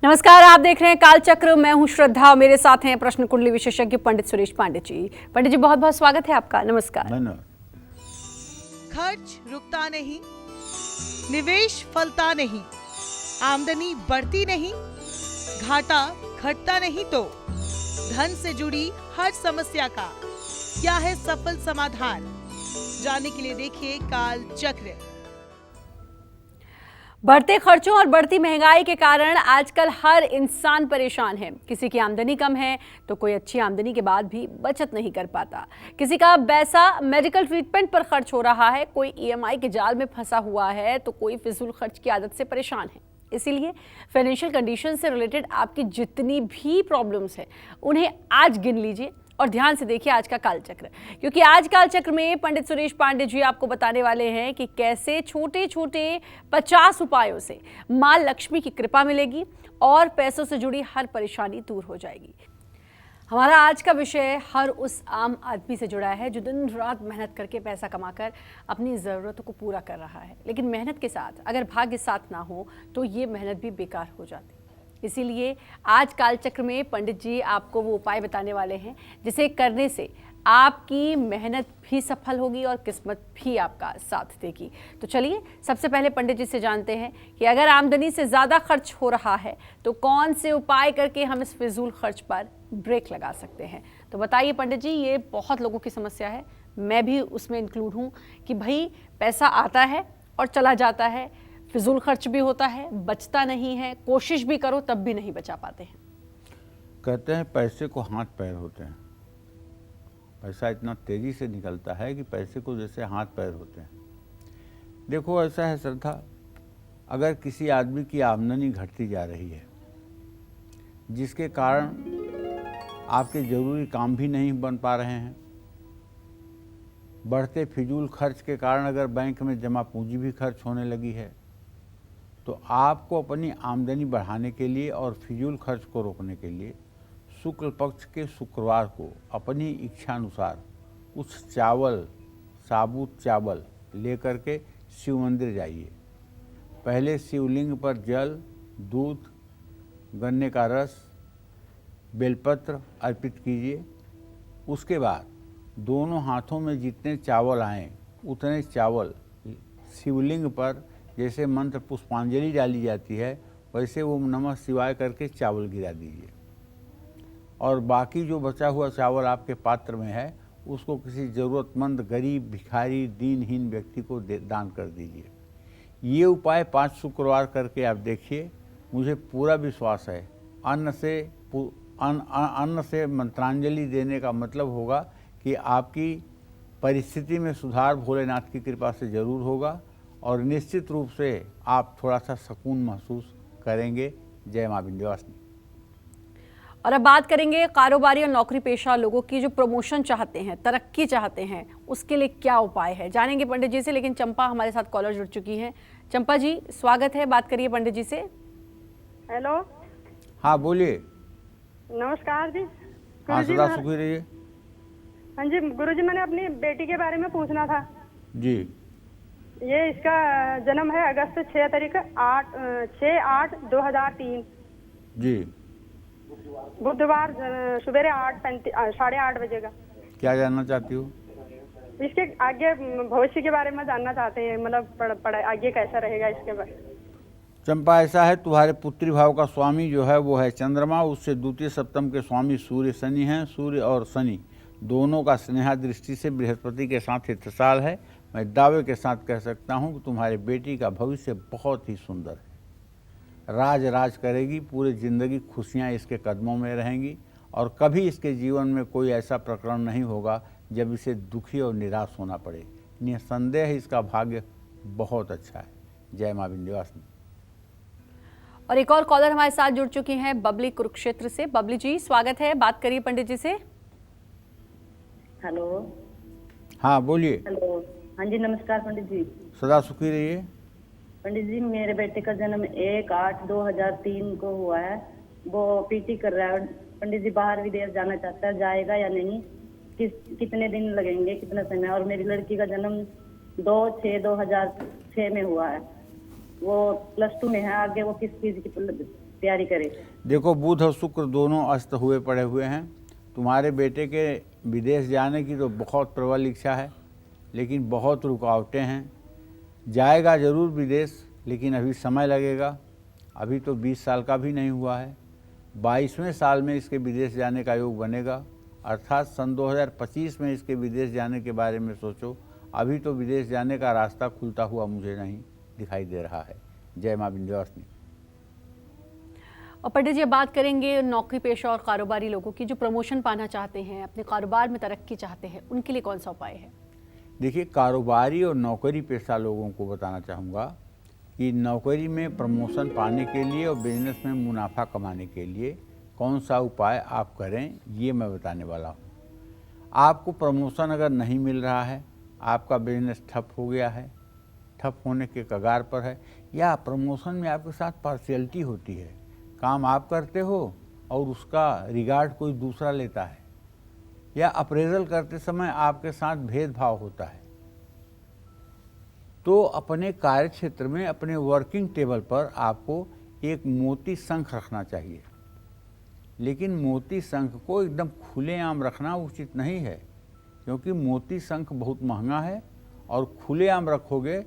नमस्कार, आप देख रहे हैं कालचक्र। मैं हूं श्रद्धा, मेरे साथ हैं प्रश्न कुंडली विशेषज्ञ पंडित सुरेश पांडे जी। पंडित जी, बहुत बहुत स्वागत है आपका। नमस्कार। खर्च रुकता नहीं, निवेश फलता नहीं, आमदनी बढ़ती नहीं, घाटा घटता नहीं, तो धन से जुड़ी हर समस्या का क्या है सफल समाधान? जानने के लिए देखिए कालचक्र। बढ़ते खर्चों और बढ़ती महंगाई के कारण आजकल हर इंसान परेशान है। किसी की आमदनी कम है तो कोई अच्छी आमदनी के बाद भी बचत नहीं कर पाता। किसी का पैसा मेडिकल ट्रीटमेंट पर खर्च हो रहा है, कोई ईएमआई के जाल में फंसा हुआ है, तो कोई फिजूल खर्च की आदत से परेशान है। इसीलिए फाइनेंशियल कंडीशन से रिलेटेड आपकी जितनी भी प्रॉब्लम्स हैं उन्हें आज गिन लीजिए और ध्यान से देखिए आज का कालचक्र, क्योंकि आज कालचक्र में पंडित सुरेश पांडे जी आपको बताने वाले हैं कि कैसे छोटे छोटे 50 उपायों से मां लक्ष्मी की कृपा मिलेगी और पैसों से जुड़ी हर परेशानी दूर हो जाएगी। हमारा आज का विषय हर उस आम आदमी से जुड़ा है जो दिन रात मेहनत करके पैसा कमाकर अपनी ज़रूरतों को पूरा कर रहा है, लेकिन मेहनत के साथ अगर भाग्य साथ ना हो तो ये मेहनत भी बेकार हो जाती। इसीलिए आज कालचक्र में पंडित जी आपको वो उपाय बताने वाले हैं जिसे करने से आपकी मेहनत भी सफल होगी और किस्मत भी आपका साथ देगी। तो चलिए सबसे पहले पंडित जी से जानते हैं कि अगर आमदनी से ज़्यादा खर्च हो रहा है तो कौन से उपाय करके हम इस फिजूल खर्च पर ब्रेक लगा सकते हैं। तो बताइए पंडित जी, ये बहुत लोगों की समस्या है, मैं भी उसमें इंक्लूड हूँ कि भाई पैसा आता है और चला जाता है, फिजूल खर्च भी होता है, बचता नहीं है, कोशिश भी करो तब भी नहीं बचा पाते हैं। कहते हैं पैसे को हाथ पैर होते हैं। पैसा इतना तेजी से निकलता है कि पैसे को जैसे हाथ पैर होते हैं। देखो ऐसा है श्रद्धा, अगर किसी आदमी की आमदनी घटती जा रही है जिसके कारण आपके ज़रूरी काम भी नहीं बन पा रहे हैं, बढ़ते फिजूल खर्च के कारण अगर बैंक में जमा पूंजी भी खर्च होने लगी है, तो आपको अपनी आमदनी बढ़ाने के लिए और फिजूल खर्च को रोकने के लिए शुक्ल पक्ष के शुक्रवार को अपनी इच्छा अनुसार कुछ चावल, साबुत चावल लेकर के शिव मंदिर जाइए। पहले शिवलिंग पर जल, दूध, गन्ने का रस, बेलपत्र अर्पित कीजिए। उसके बाद दोनों हाथों में जितने चावल आएँ उतने चावल शिवलिंग पर जैसे मंत्र पुष्पांजलि डाली जाती है वैसे वो नमः शिवाय करके चावल गिरा दीजिए और बाकी जो बचा हुआ चावल आपके पात्र में है उसको किसी ज़रूरतमंद, गरीब, भिखारी, दीनहीन व्यक्ति को दान कर दीजिए। ये उपाय 5 शुक्रवार करके आप देखिए, मुझे पूरा विश्वास है अन्न से मंत्रांजलि देने का मतलब होगा कि आपकी परिस्थिति में सुधार भोलेनाथ की कृपा से ज़रूर होगा और निश्चित रूप से आप थोड़ा सा सुकून महसूस करेंगे। जय मां विंध्यवासिनी। और अब बात करेंगे कारोबारी और नौकरी पेशा लोगों की जो प्रमोशन चाहते हैं, तरक्की चाहते हैं, उसके लिए क्या उपाय है, जानेंगे पंडित जी से। लेकिन चंपा हमारे साथ कॉलर जुड़ चुकी हैं। चंपा जी स्वागत है, बात करिए पंडित जी से। हेलो। हाँ बोलिए। नमस्कार जी। हाँ सदा सुखी रहिए। हाँ जी गुरुजी, मैंने अपनी बेटी के बारे में पूछना था जी। ये इसका जन्म है अगस्त 6/8/2003 जी। बुधवार सवेरे 8:30 बजे का। क्या जानना चाहती हो? इसके आगे भविष्य के बारे में जानना चाहते हैं, मतलब पढ़ाई आगे कैसा रहेगा इसके बारे। चंपा ऐसा है, तुम्हारे पुत्री भाव का स्वामी जो है वो है चंद्रमा, उससे द्वितीय सप्तम के स्वामी सूर्य शनि हैं। सूर्य और शनि दोनों का स्नेहा दृष्टि से बृहस्पति के साथ इत्तेसाल है। मैं दावे के साथ कह सकता हूँ कि तुम्हारी बेटी का भविष्य बहुत ही सुंदर है, राज करेगी, पूरी जिंदगी खुशियाँ इसके कदमों में रहेंगी और कभी इसके जीवन में कोई ऐसा प्रकरण नहीं होगा जब इसे दुखी और निराश होना पड़े। निसंदेह इसका भाग्य बहुत अच्छा है। जय मां विंध्यवासिनी। और एक और कॉलर हमारे साथ जुड़ चुकी हैं बबली कुरुक्षेत्र से। बबली जी स्वागत है, बात करिए पंडित जी से। हेलो। हाँ बोलिए। हेलो। हाँ जी नमस्कार पंडित जी। सदा सुखी रहिए। पंडित जी मेरे बेटे का जन्म 1/8/2003 को हुआ है। वो पीटी कर रहा है पंडित जी, बाहर विदेश जाना चाहता है, जाएगा या नहीं, कितने दिन लगेंगे, कितना समय। और मेरी लड़की का जन्म 2/6/2006 में हुआ है। वो +2 में है, आगे वो किस चीज की तैयारी करें? देखो, बुध और शुक्र दोनों अस्त हुए पड़े हुए हैं। तुम्हारे बेटे के विदेश जाने की तो बहुत प्रबल इच्छा है, लेकिन बहुत रुकावटें हैं। जाएगा ज़रूर विदेश, लेकिन अभी समय लगेगा। अभी तो 20 साल का भी नहीं हुआ है। 22वें साल में इसके विदेश जाने का योग बनेगा, अर्थात सन 2025 में इसके विदेश जाने के बारे में सोचो। अभी तो विदेश जाने का रास्ता खुलता हुआ मुझे नहीं दिखाई दे रहा है। जय माँ विंध्यवासिनी। और पंडित जी, अब बात करेंगे नौकरी पेशा और कारोबारी लोगों की जो प्रमोशन पाना चाहते हैं, अपने कारोबार में तरक्की चाहते हैं, उनके लिए कौन सा उपाय है? देखिए, कारोबारी और नौकरी पेशा लोगों को बताना चाहूँगा कि नौकरी में प्रमोशन पाने के लिए और बिजनेस में मुनाफा कमाने के लिए कौन सा उपाय आप करें, ये मैं बताने वाला हूँ। आपको प्रमोशन अगर नहीं मिल रहा है, आपका बिजनेस ठप हो गया है, ठप होने के कगार पर है, या प्रमोशन में आपके साथ पार्शियलिटी होती है, काम आप करते हो और उसका रिगार्ड कोई दूसरा लेता है, या अप्रेजल करते समय आपके साथ भेदभाव होता है, तो अपने कार्य क्षेत्र में अपने वर्किंग टेबल पर आपको एक मोती शंख रखना चाहिए। लेकिन मोती शंख को एकदम खुलेआम रखना उचित नहीं है, क्योंकि मोती शंख बहुत महंगा है और खुलेआम रखोगे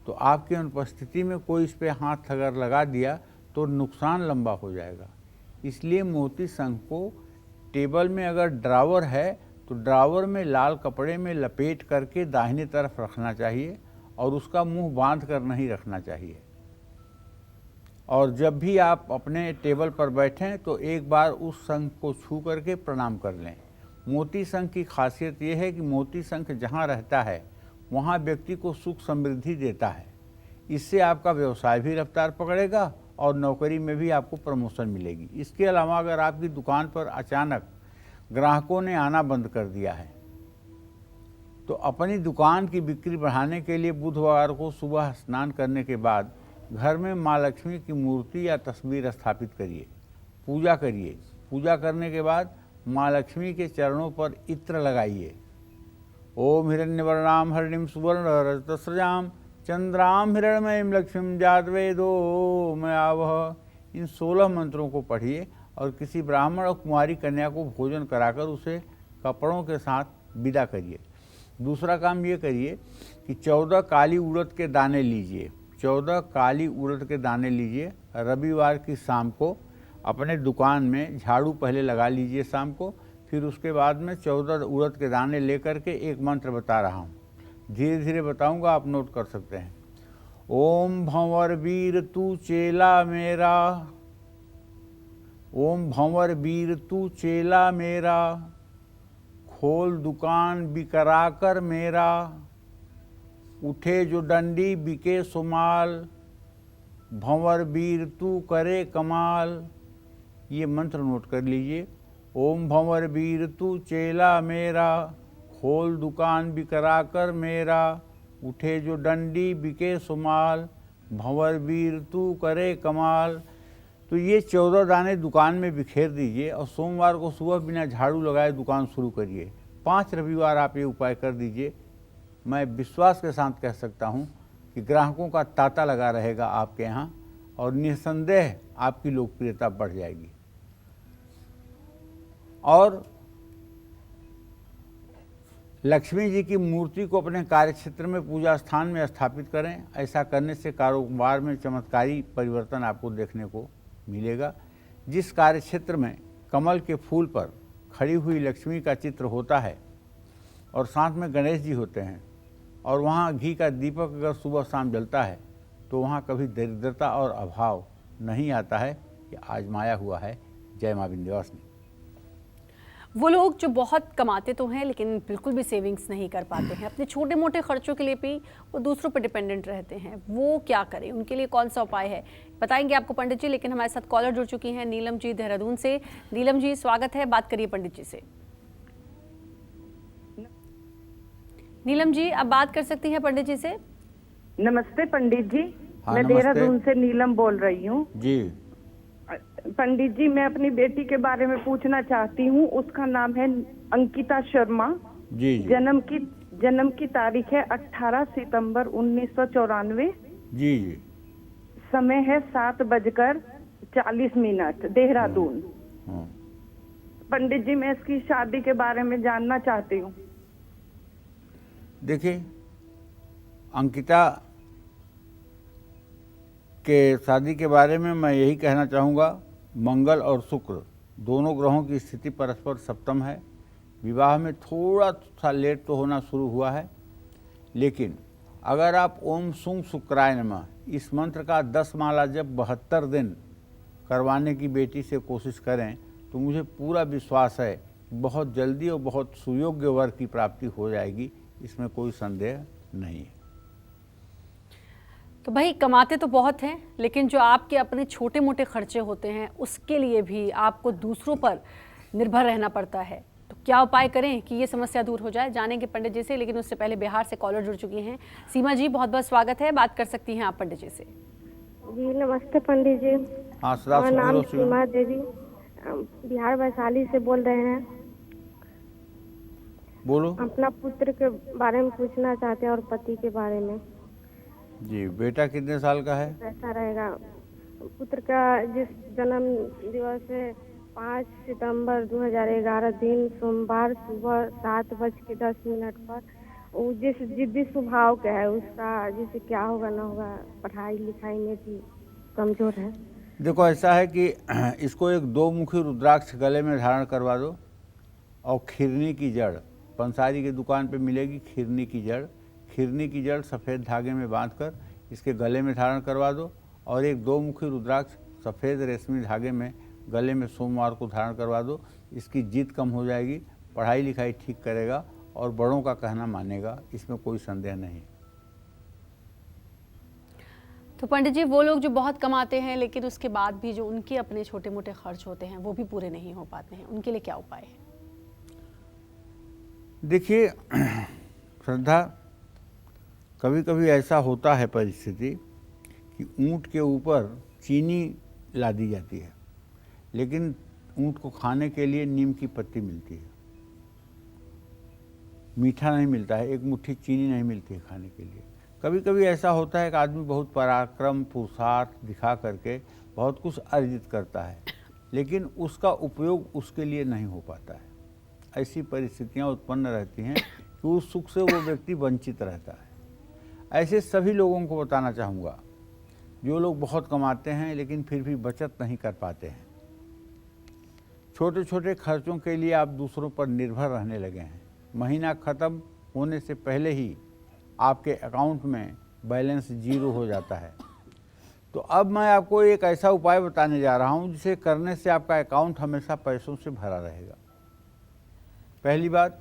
तो आपकी अनुपस्थिति में कोई इस पर हाथ अगर लगा दिया तो नुकसान लंबा हो जाएगा। इसलिए मोती शंख को टेबल में अगर ड्रावर है तो ड्रावर में लाल कपड़े में लपेट करके दाहिने तरफ रखना चाहिए और उसका मुंह बांध कर नहीं रखना चाहिए। और जब भी आप अपने टेबल पर बैठें तो एक बार उस शंख को छू करके प्रणाम कर लें। मोती शंख की खासियत यह है कि मोती शंख जहाँ रहता है वहाँ व्यक्ति को सुख समृद्धि देता है। इससे आपका व्यवसाय भी रफ्तार पकड़ेगा और नौकरी में भी आपको प्रमोशन मिलेगी। इसके अलावा अगर आपकी दुकान पर अचानक ग्राहकों ने आना बंद कर दिया है तो अपनी दुकान की बिक्री बढ़ाने के लिए बुधवार को सुबह स्नान करने के बाद घर में माँ लक्ष्मी की मूर्ति या तस्वीर स्थापित करिए, पूजा करिए। पूजा करने के बाद माँ लक्ष्मी के चरणों पर इत्र लगाइए। ओम हिरण्यवर्णाम हरिणीम सुवर्ण रजतस्रजाम चंद्राम हिरण्मयीं लक्ष्मीं जातवेदो मयावह। इन 16 मंत्रों को पढ़िए और किसी ब्राह्मण और कुंवारी कन्या को भोजन कराकर उसे कपड़ों के साथ विदा करिए। दूसरा काम ये करिए कि 14 काली उड़द के दाने लीजिए। 14 काली उड़द के दाने लीजिए। रविवार की शाम को अपने दुकान में झाड़ू पहले लगा लीजिए शाम को, फिर उसके बाद में 14 उड़द के दाने लेकर के एक मंत्र बता रहा हूँ, धीरे धीरे बताऊँगा, आप नोट कर सकते हैं। ओम भंवर वीर तू चेला मेरा, ओम भंवर वीर तू चेला मेरा, खोल दुकान बिकरा कर मेरा, उठे जो डंडी बिके सुमाल, भंवर वीर तू करे कमाल। ये मंत्र नोट कर लीजिए। ओम भंवर वीर तू चेला मेरा, खोल दुकान बिकरा कर मेरा, उठे जो डंडी बिके सुमाल, भंवर वीर तू करे कमाल। तो ये 14 दाने दुकान में बिखेर दीजिए और सोमवार को सुबह बिना झाड़ू लगाए दुकान शुरू करिए। 5 रविवार आप ये उपाय कर दीजिए। मैं विश्वास के साथ कह सकता हूँ कि ग्राहकों का तांता लगा रहेगा आपके यहाँ और निस्संदेह आपकी लोकप्रियता बढ़ जाएगी। और लक्ष्मी जी की मूर्ति को अपने कार्यक्षेत्र में पूजा स्थान में स्थापित करें। ऐसा करने से कारोबार में चमत्कारी परिवर्तन आपको देखने को मिलेगा। जिस कार्यक्षेत्र में कमल के फूल पर खड़ी हुई लक्ष्मी का चित्र होता है और साथ में गणेश जी होते हैं और वहाँ घी का दीपक अगर सुबह शाम जलता है तो वहाँ कभी दरिद्रता और अभाव नहीं आता है। ये आजमाया हुआ है। जय माँ विंध्यवासिनी। वो लोग जो बहुत कमाते तो हैं लेकिन बिल्कुल भी सेविंग्स नहीं कर पाते हैं, अपने छोटे मोटे खर्चों के लिए भी वो दूसरों पर डिपेंडेंट रहते हैं, वो क्या करें, उनके लिए कौन सा उपाय है बताएंगे आपको पंडित जी। लेकिन हमारे साथ कॉलर जुड़ चुकी हैं नीलम जी देहरादून से। नीलम जी स्वागत है, बात करिए पंडित जी से। नीलम जी आप बात कर सकती हैं पंडित जी से। नमस्ते पंडित जी। हाँ, मैं नमस्ते। देहरादून से नीलम बोल रही हूँ। जी पंडित जी, मैं अपनी बेटी के बारे में पूछना चाहती हूँ। उसका नाम है अंकिता शर्मा। जी जी जन्म की तारीख है 18 सितंबर 1994। जी जी। समय है 7:04 40 मिनट, देहरादून। हाँ। पंडित जी, मैं इसकी शादी के बारे में जानना चाहती हूँ। देखिए, अंकिता के शादी के बारे में मैं यही कहना चाहूँगा, मंगल और शुक्र दोनों ग्रहों की स्थिति परस्पर सप्तम है। विवाह में थोड़ा सा लेट तो होना शुरू हुआ है, लेकिन अगर आप ओम सुं शुक्राय नमः इस मंत्र का 10 माला जब 72 दिन करवाने की बेटी से कोशिश करें तो मुझे पूरा विश्वास है कि बहुत जल्दी और बहुत सुयोग्य वर की प्राप्ति हो जाएगी, इसमें कोई संदेह नहीं है। तो भाई कमाते तो बहुत हैं, लेकिन जो आपके अपने छोटे मोटे खर्चे होते हैं उसके लिए भी आपको दूसरों पर निर्भर रहना पड़ता है। तो क्या उपाय करें कि ये समस्या दूर हो जाए, जानेंगे पंडित जी से। लेकिन उससे पहले बिहार से कॉलर जुड़ चुकी हैं। सीमा जी, बहुत बहुत स्वागत है, बात कर सकती हैं आप पंडित जी से। जी नमस्ते पंडित जी। हाँ, सदा मेरा नाम सुखी रहो। सीमा देवी, बिहार वैशाली से बोल रहे हैं। बोलो अपना पुत्र के बारे में पूछना चाहते हैं और पति के बारे में। जी। बेटा कितने साल का है? कैसा रहेगा? पुत्र का जिस जन्म दिवस है 5 सितंबर 2011 दिन सोमवार सुबह 7:10 पर, वो जिस जिद्दी स्वभाव का है उसका, जिसे क्या होगा ना होगा, पढ़ाई लिखाई में भी कमजोर है। देखो, ऐसा है कि इसको एक 2 मुखी रुद्राक्ष गले में धारण करवा दो और खिरनी की जड़, पंसारी की दुकान पे मिलेगी खिरनी की जड़। खिरनी की जड़ सफ़ेद धागे में बांधकर इसके गले में धारण करवा दो और एक 2 मुखी रुद्राक्ष सफ़ेद रेशमी धागे में गले में सोमवार को धारण करवा दो। इसकी जिद कम हो जाएगी, पढ़ाई लिखाई ठीक करेगा और बड़ों का कहना मानेगा, इसमें कोई संदेह नहीं। तो पंडित जी, वो लोग जो बहुत कमाते हैं लेकिन उसके बाद भी जो उनके अपने छोटे मोटे खर्च होते हैं वो भी पूरे नहीं हो पाते हैं, उनके लिए क्या उपाय है? देखिए श्रद्धा, कभी कभी ऐसा होता है परिस्थिति कि ऊँट के ऊपर चीनी ला दी जाती है, लेकिन ऊँट को खाने के लिए नीम की पत्ती मिलती है, मीठा नहीं मिलता है, एक मुट्ठी चीनी नहीं मिलती है खाने के लिए। कभी कभी ऐसा होता है कि आदमी बहुत पराक्रम पुरुषार्थ दिखा करके बहुत कुछ अर्जित करता है, लेकिन उसका उपयोग उसके लिए नहीं हो पाता है। ऐसी परिस्थितियां उत्पन्न रहती हैं कि उस सुख से वो व्यक्ति वंचित रहता है। ऐसे सभी लोगों को बताना चाहूँगा जो लोग बहुत कमाते हैं लेकिन फिर भी बचत नहीं कर पाते हैं। छोटे छोटे खर्चों के लिए आप दूसरों पर निर्भर रहने लगे हैं। महीना ख़त्म होने से पहले ही आपके अकाउंट में बैलेंस 0 हो जाता है। तो अब मैं आपको एक ऐसा उपाय बताने जा रहा हूं जिसे करने से आपका अकाउंट हमेशा पैसों से भरा रहेगा। पहली बात,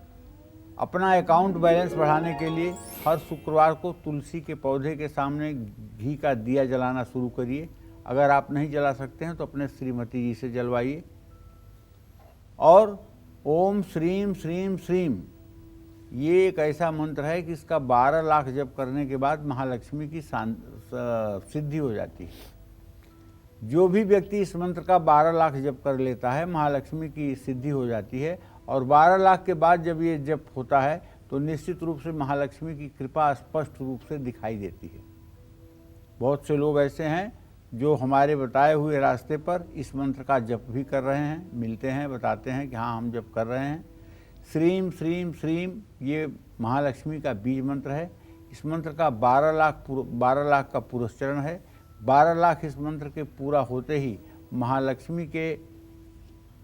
अपना अकाउंट बैलेंस बढ़ाने के लिए हर शुक्रवार को तुलसी के पौधे के सामने घी का दिया जलाना शुरू करिए। अगर आप नहीं जला सकते हैं तो अपने श्रीमती जी से जलवाइए। और ओम श्रीम श्रीम श्रीम, ये एक ऐसा मंत्र है कि इसका 12 लाख जप करने के बाद महालक्ष्मी की सिद्धि हो जाती है। जो भी व्यक्ति इस मंत्र का 12 लाख जप कर लेता है, महालक्ष्मी की सिद्धि हो जाती है। और 12 लाख के बाद जब ये जप होता है तो निश्चित रूप से महालक्ष्मी की कृपा स्पष्ट रूप से दिखाई देती है। बहुत से लोग ऐसे हैं जो हमारे बताए हुए रास्ते पर इस मंत्र का जप भी कर रहे हैं, मिलते हैं, बताते हैं कि हाँ हम जप कर रहे हैं। श्रीम श्रीम श्रीम ये महालक्ष्मी का बीज मंत्र है। इस मंत्र का 12 लाख का पुरस्चरण है। 12 लाख इस मंत्र के पूरा होते ही महालक्ष्मी के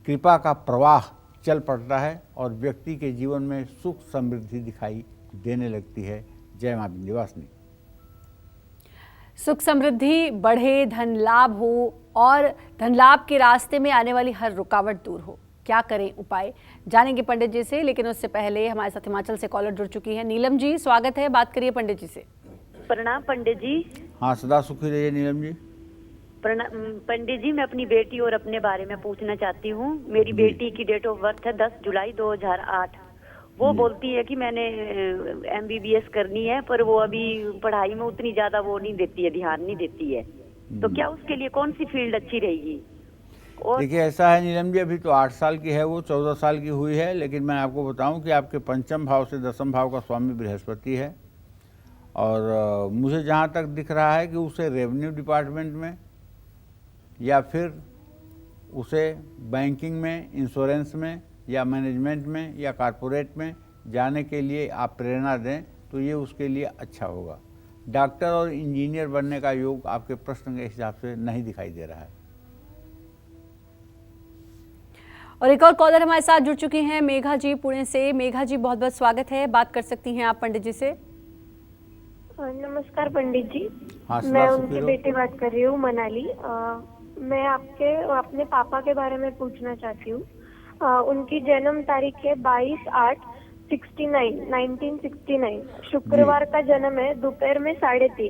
कृपा का प्रवाह चल पड़ता है और व्यक्ति के जीवन में सुख समृद्धि दिखाई देने लगती है। जय मां विंध्यवासिनी। सुख समृद्धि बढ़े, धन लाभ हो और धन लाभ के रास्ते में आने वाली हर रुकावट दूर हो। क्या करें उपाय, जानेंगे पंडित जी से। लेकिन उससे पहले हमारे साथ हिमाचल से कॉलर जुड़ चुकी है। नीलम जी, स्वागत है, बात करिए पंडित जी से। प्रणाम पंडित जी। हाँ, सदा सुखी रहिए नीलम जी। पंडित जी, मैं अपनी बेटी और अपने बारे में पूछना चाहती हूँ। मेरी बेटी की डेट ऑफ बर्थ है 10 जुलाई 2008। वो बोलती है कि मैंने MBBS करनी है, पर वो अभी पढ़ाई में उतनी ज्यादा वो नहीं देती है, ध्यान नहीं देती है। तो क्या उसके लिए कौन सी फील्ड अच्छी रहेगी? और देखिए, ऐसा है नीलम जी, अभी तो 8 साल की है वो, 14 साल की हुई है। लेकिन मैं आपको बताऊं कि आपके पंचम भाव से 10वें भाव का स्वामी बृहस्पति है। और मुझे जहां तक दिख रहा है कि उसे रेवेन्यू डिपार्टमेंट में या फिर उसे बैंकिंग में, इंश्योरेंस में या मैनेजमेंट में या कॉरपोरेट में जाने के लिए आप प्रेरणा दें तो ये उसके लिए अच्छा होगा। डॉक्टर और इंजीनियर बनने का योग आपके प्रश्न के हिसाब से नहीं दिखाई दे रहा है। और एक और कॉलर हमारे साथ जुड़ चुकी हैं, मेघा जी पुणे से। मेघा जी, बहुत बहुत स्वागत है, बात कर सकती हैं आप पंडित जी से। नमस्कार पंडित जी। हाँ, मैं उनकी बेटी बात कर रही हूँ, मनाली। मैं अपने पापा के बारे में पूछना चाहती हूँ। उनकी जन्म तारीख है 22/8/1969, शुक्रवार का जन्म है, दोपहर में 3:30।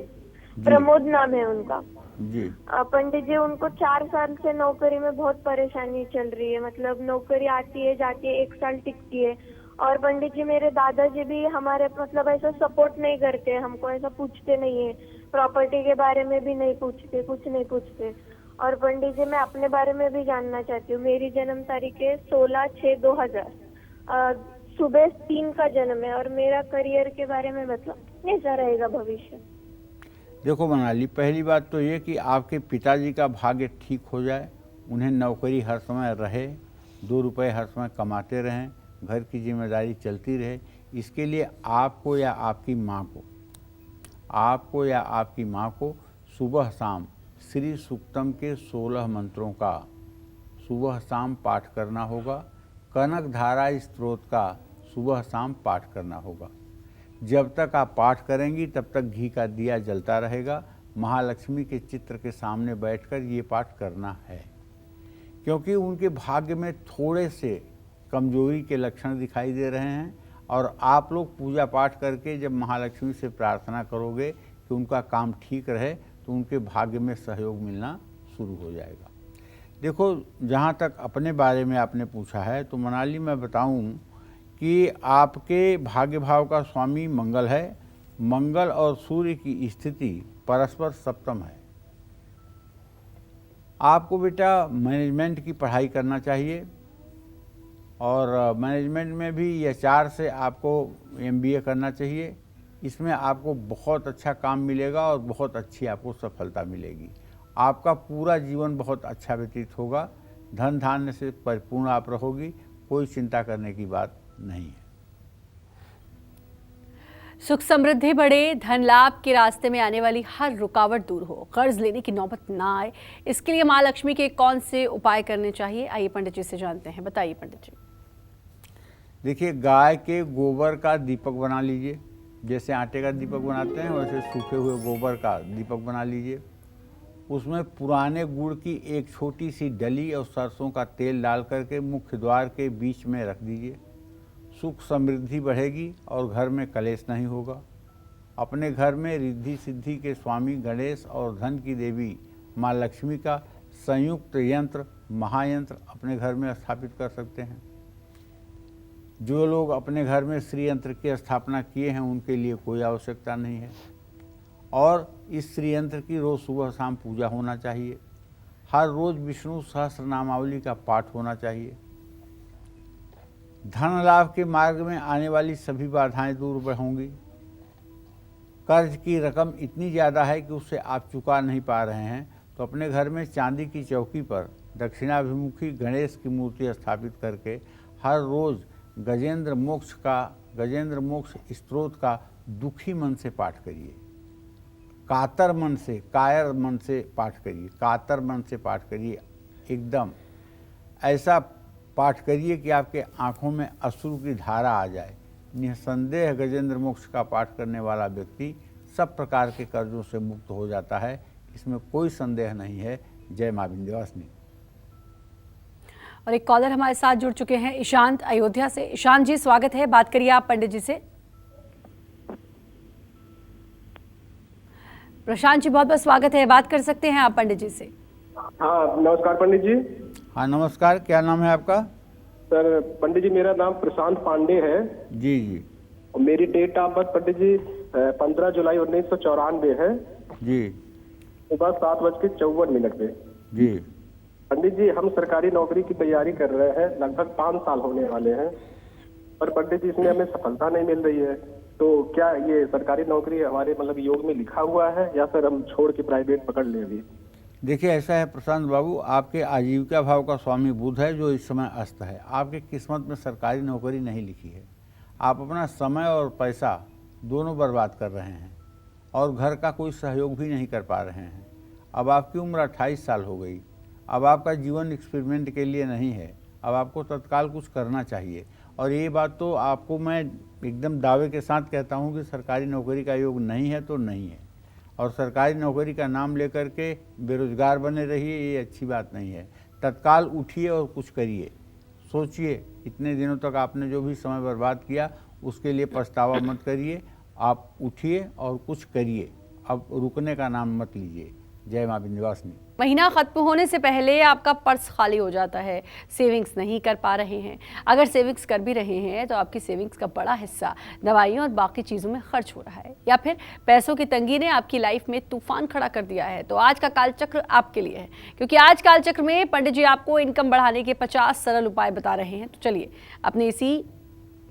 प्रमोद नाम है उनका जी। पंडित जी, उनको 4 साल से नौकरी में बहुत परेशानी चल रही है। मतलब नौकरी आती है, जाती है, 1 साल टिकती है। और पंडित जी, मेरे दादाजी भी हमारे मतलब ऐसा सपोर्ट नहीं करते, हमको ऐसा पूछते नहीं है, प्रॉपर्टी के बारे में भी नहीं पूछते, कुछ नहीं पूछते। और पंडित जी, मैं अपने बारे में भी जानना चाहती हूँ। मेरी जन्म तारीख है 16/6/2000, सुबह 3 का जन्म है। और मेरा करियर के बारे में मतलब कैसा रहेगा भविष्य? देखो मनाली, पहली बात तो ये कि आपके पिताजी का भाग्य ठीक हो जाए, उन्हें नौकरी हर समय रहे, 2 रुपए हर समय कमाते रहें, घर की जिम्मेदारी चलती रहे। इसके लिए आपको या आपकी माँ को सुबह शाम श्री सूक्तम के 16 मंत्रों का सुबह शाम पाठ करना होगा। कनक धारा स्तोत्र का सुबह शाम पाठ करना होगा। जब तक आप पाठ करेंगी तब तक घी का दिया जलता रहेगा। महालक्ष्मी के चित्र के सामने बैठकर ये पाठ करना है, क्योंकि उनके भाग्य में थोड़े से कमजोरी के लक्षण दिखाई दे रहे हैं। और आप लोग पूजा पाठ करके जब महालक्ष्मी से प्रार्थना करोगे कि उनका काम ठीक रहे तो उनके भाग्य में सहयोग मिलना शुरू हो जाएगा। देखो, जहाँ तक अपने बारे में आपने पूछा है तो मनाली, मैं बताऊं कि आपके भाग्य भाव का स्वामी मंगल है। मंगल और सूर्य की स्थिति परस्पर सप्तम है। आपको बेटा मैनेजमेंट की पढ़ाई करना चाहिए, और मैनेजमेंट में भी HR से आपको MBA करना चाहिए। इसमें आपको बहुत अच्छा काम मिलेगा और बहुत अच्छी आपको सफलता मिलेगी। आपका पूरा जीवन बहुत अच्छा व्यतीत होगा। धन धान्य से परिपूर्ण आप रहोगी, कोई चिंता करने की बात नहीं है। सुख समृद्धि बढ़े, धन लाभ के रास्ते में आने वाली हर रुकावट दूर हो, कर्ज लेने की नौबत ना आए, इसके लिए माँ लक्ष्मी के कौन से उपाय करने चाहिए, आइए पंडित जी से जानते हैं। बताइए पंडित जी। देखिए, गाय के गोबर का दीपक बना लीजिए। जैसे आटे का दीपक बनाते हैं वैसे सूखे हुए गोबर का दीपक बना लीजिए। उसमें पुराने गुड़ की एक छोटी सी डली और सरसों का तेल डाल करके मुख्य द्वार के बीच में रख दीजिए। सुख समृद्धि बढ़ेगी और घर में कलेश नहीं होगा। अपने घर में रिद्धि सिद्धि के स्वामी गणेश और धन की देवी माँ लक्ष्मी का संयुक्त यंत्र, महायंत्र अपने घर में स्थापित कर सकते हैं। जो लोग अपने घर में श्री यंत्र की स्थापना किए हैं उनके लिए कोई आवश्यकता नहीं है। और इस श्री यंत्र की रोज़ सुबह शाम पूजा होना चाहिए। हर रोज़ विष्णु सहस्त्र नामावली का पाठ होना चाहिए। धन लाभ के मार्ग में आने वाली सभी बाधाएं दूर होंगी। कर्ज की रकम इतनी ज़्यादा है कि उससे आप चुका नहीं पा रहे हैं तो अपने घर में चांदी की चौकी पर दक्षिणाभिमुखी गणेश की मूर्ति स्थापित करके हर रोज़ गजेंद्र मोक्ष स्तोत्र का दुखी मन से पाठ करिए। कातर मन से पाठ करिए। कातर मन से पाठ करिए। एकदम ऐसा पाठ करिए कि आपके आंखों में अश्रु की धारा आ जाए। निसंदेह गजेंद्र मोक्ष का पाठ करने वाला व्यक्ति सब प्रकार के कर्जों से मुक्त हो जाता है, इसमें कोई संदेह नहीं है। जय मां विंध्यवासिनी। और एक कॉलर हमारे साथ जुड़ चुके हैं, ईशांत अयोध्या से। ईशांत जी, स्वागत है, बात करिए आप पंडित जी से। प्रशांत जी, बहुत बहुत स्वागत है, बात कर सकते हैं आप पंडित जी से। हाँ, नमस्कार पंडित जी। हाँ नमस्कार, क्या नाम है आपका? सर पंडित जी, मेरा नाम प्रशांत पांडे है। जी जी। और मेरी डेट ऑफ बर्थ पंडित जी 15 जुलाई 1994 है जी। सुबह 7:54 पे। जी पंडित जी, हम सरकारी नौकरी की तैयारी कर रहे हैं, लगभग 5 साल होने वाले हैं, पर पंडित जी इसमें हमें सफलता नहीं मिल रही है। तो क्या ये सरकारी नौकरी हमारे मतलब योग में लिखा हुआ है या सर हम छोड़ के प्राइवेट पकड़ ले अभी? देखिए, ऐसा है प्रशांत बाबू, आपके आजीविका भाव का स्वामी बुध है जो इस समय अस्त है। आपके किस्मत में सरकारी नौकरी नहीं लिखी है। आप अपना समय और पैसा दोनों बर्बाद कर रहे हैं और घर का कोई सहयोग भी नहीं कर पा रहे हैं। अब आपकी उम्र 28 साल हो गई। अब आपका जीवन एक्सपेरिमेंट के लिए नहीं है। अब आपको तत्काल कुछ करना चाहिए। और ये बात तो आपको मैं एकदम दावे के साथ कहता हूँ कि सरकारी नौकरी का योग नहीं है तो नहीं है। और सरकारी नौकरी का नाम लेकर के बेरोजगार बने रहिए, ये अच्छी बात नहीं है। तत्काल उठिए और कुछ करिए, सोचिए। इतने दिनों तक आपने जो भी समय बर्बाद किया उसके लिए पछतावा मत करिए। आप उठिए और कुछ करिए। अब रुकने का नाम मत लीजिए। जय मां विंध्यवासिनी। महीना खत्म होने से पहले आपका पर्स खाली हो जाता है, सेविंग्स नहीं कर पा रहे हैं। अगर सेविंग्स कर भी रहे हैं तो आपकी सेविंग्स का बड़ा हिस्सा दवाइयों और बाकी चीज़ों में खर्च हो रहा है, या फिर पैसों की तंगी ने आपकी लाइफ में तूफान खड़ा कर दिया है। तो आज का कालचक्र आपके लिए है, क्योंकि आज कालचक्र में पंडित जी आपको इनकम बढ़ाने के 50 सरल उपाय बता रहे हैं। तो चलिए अपने इसी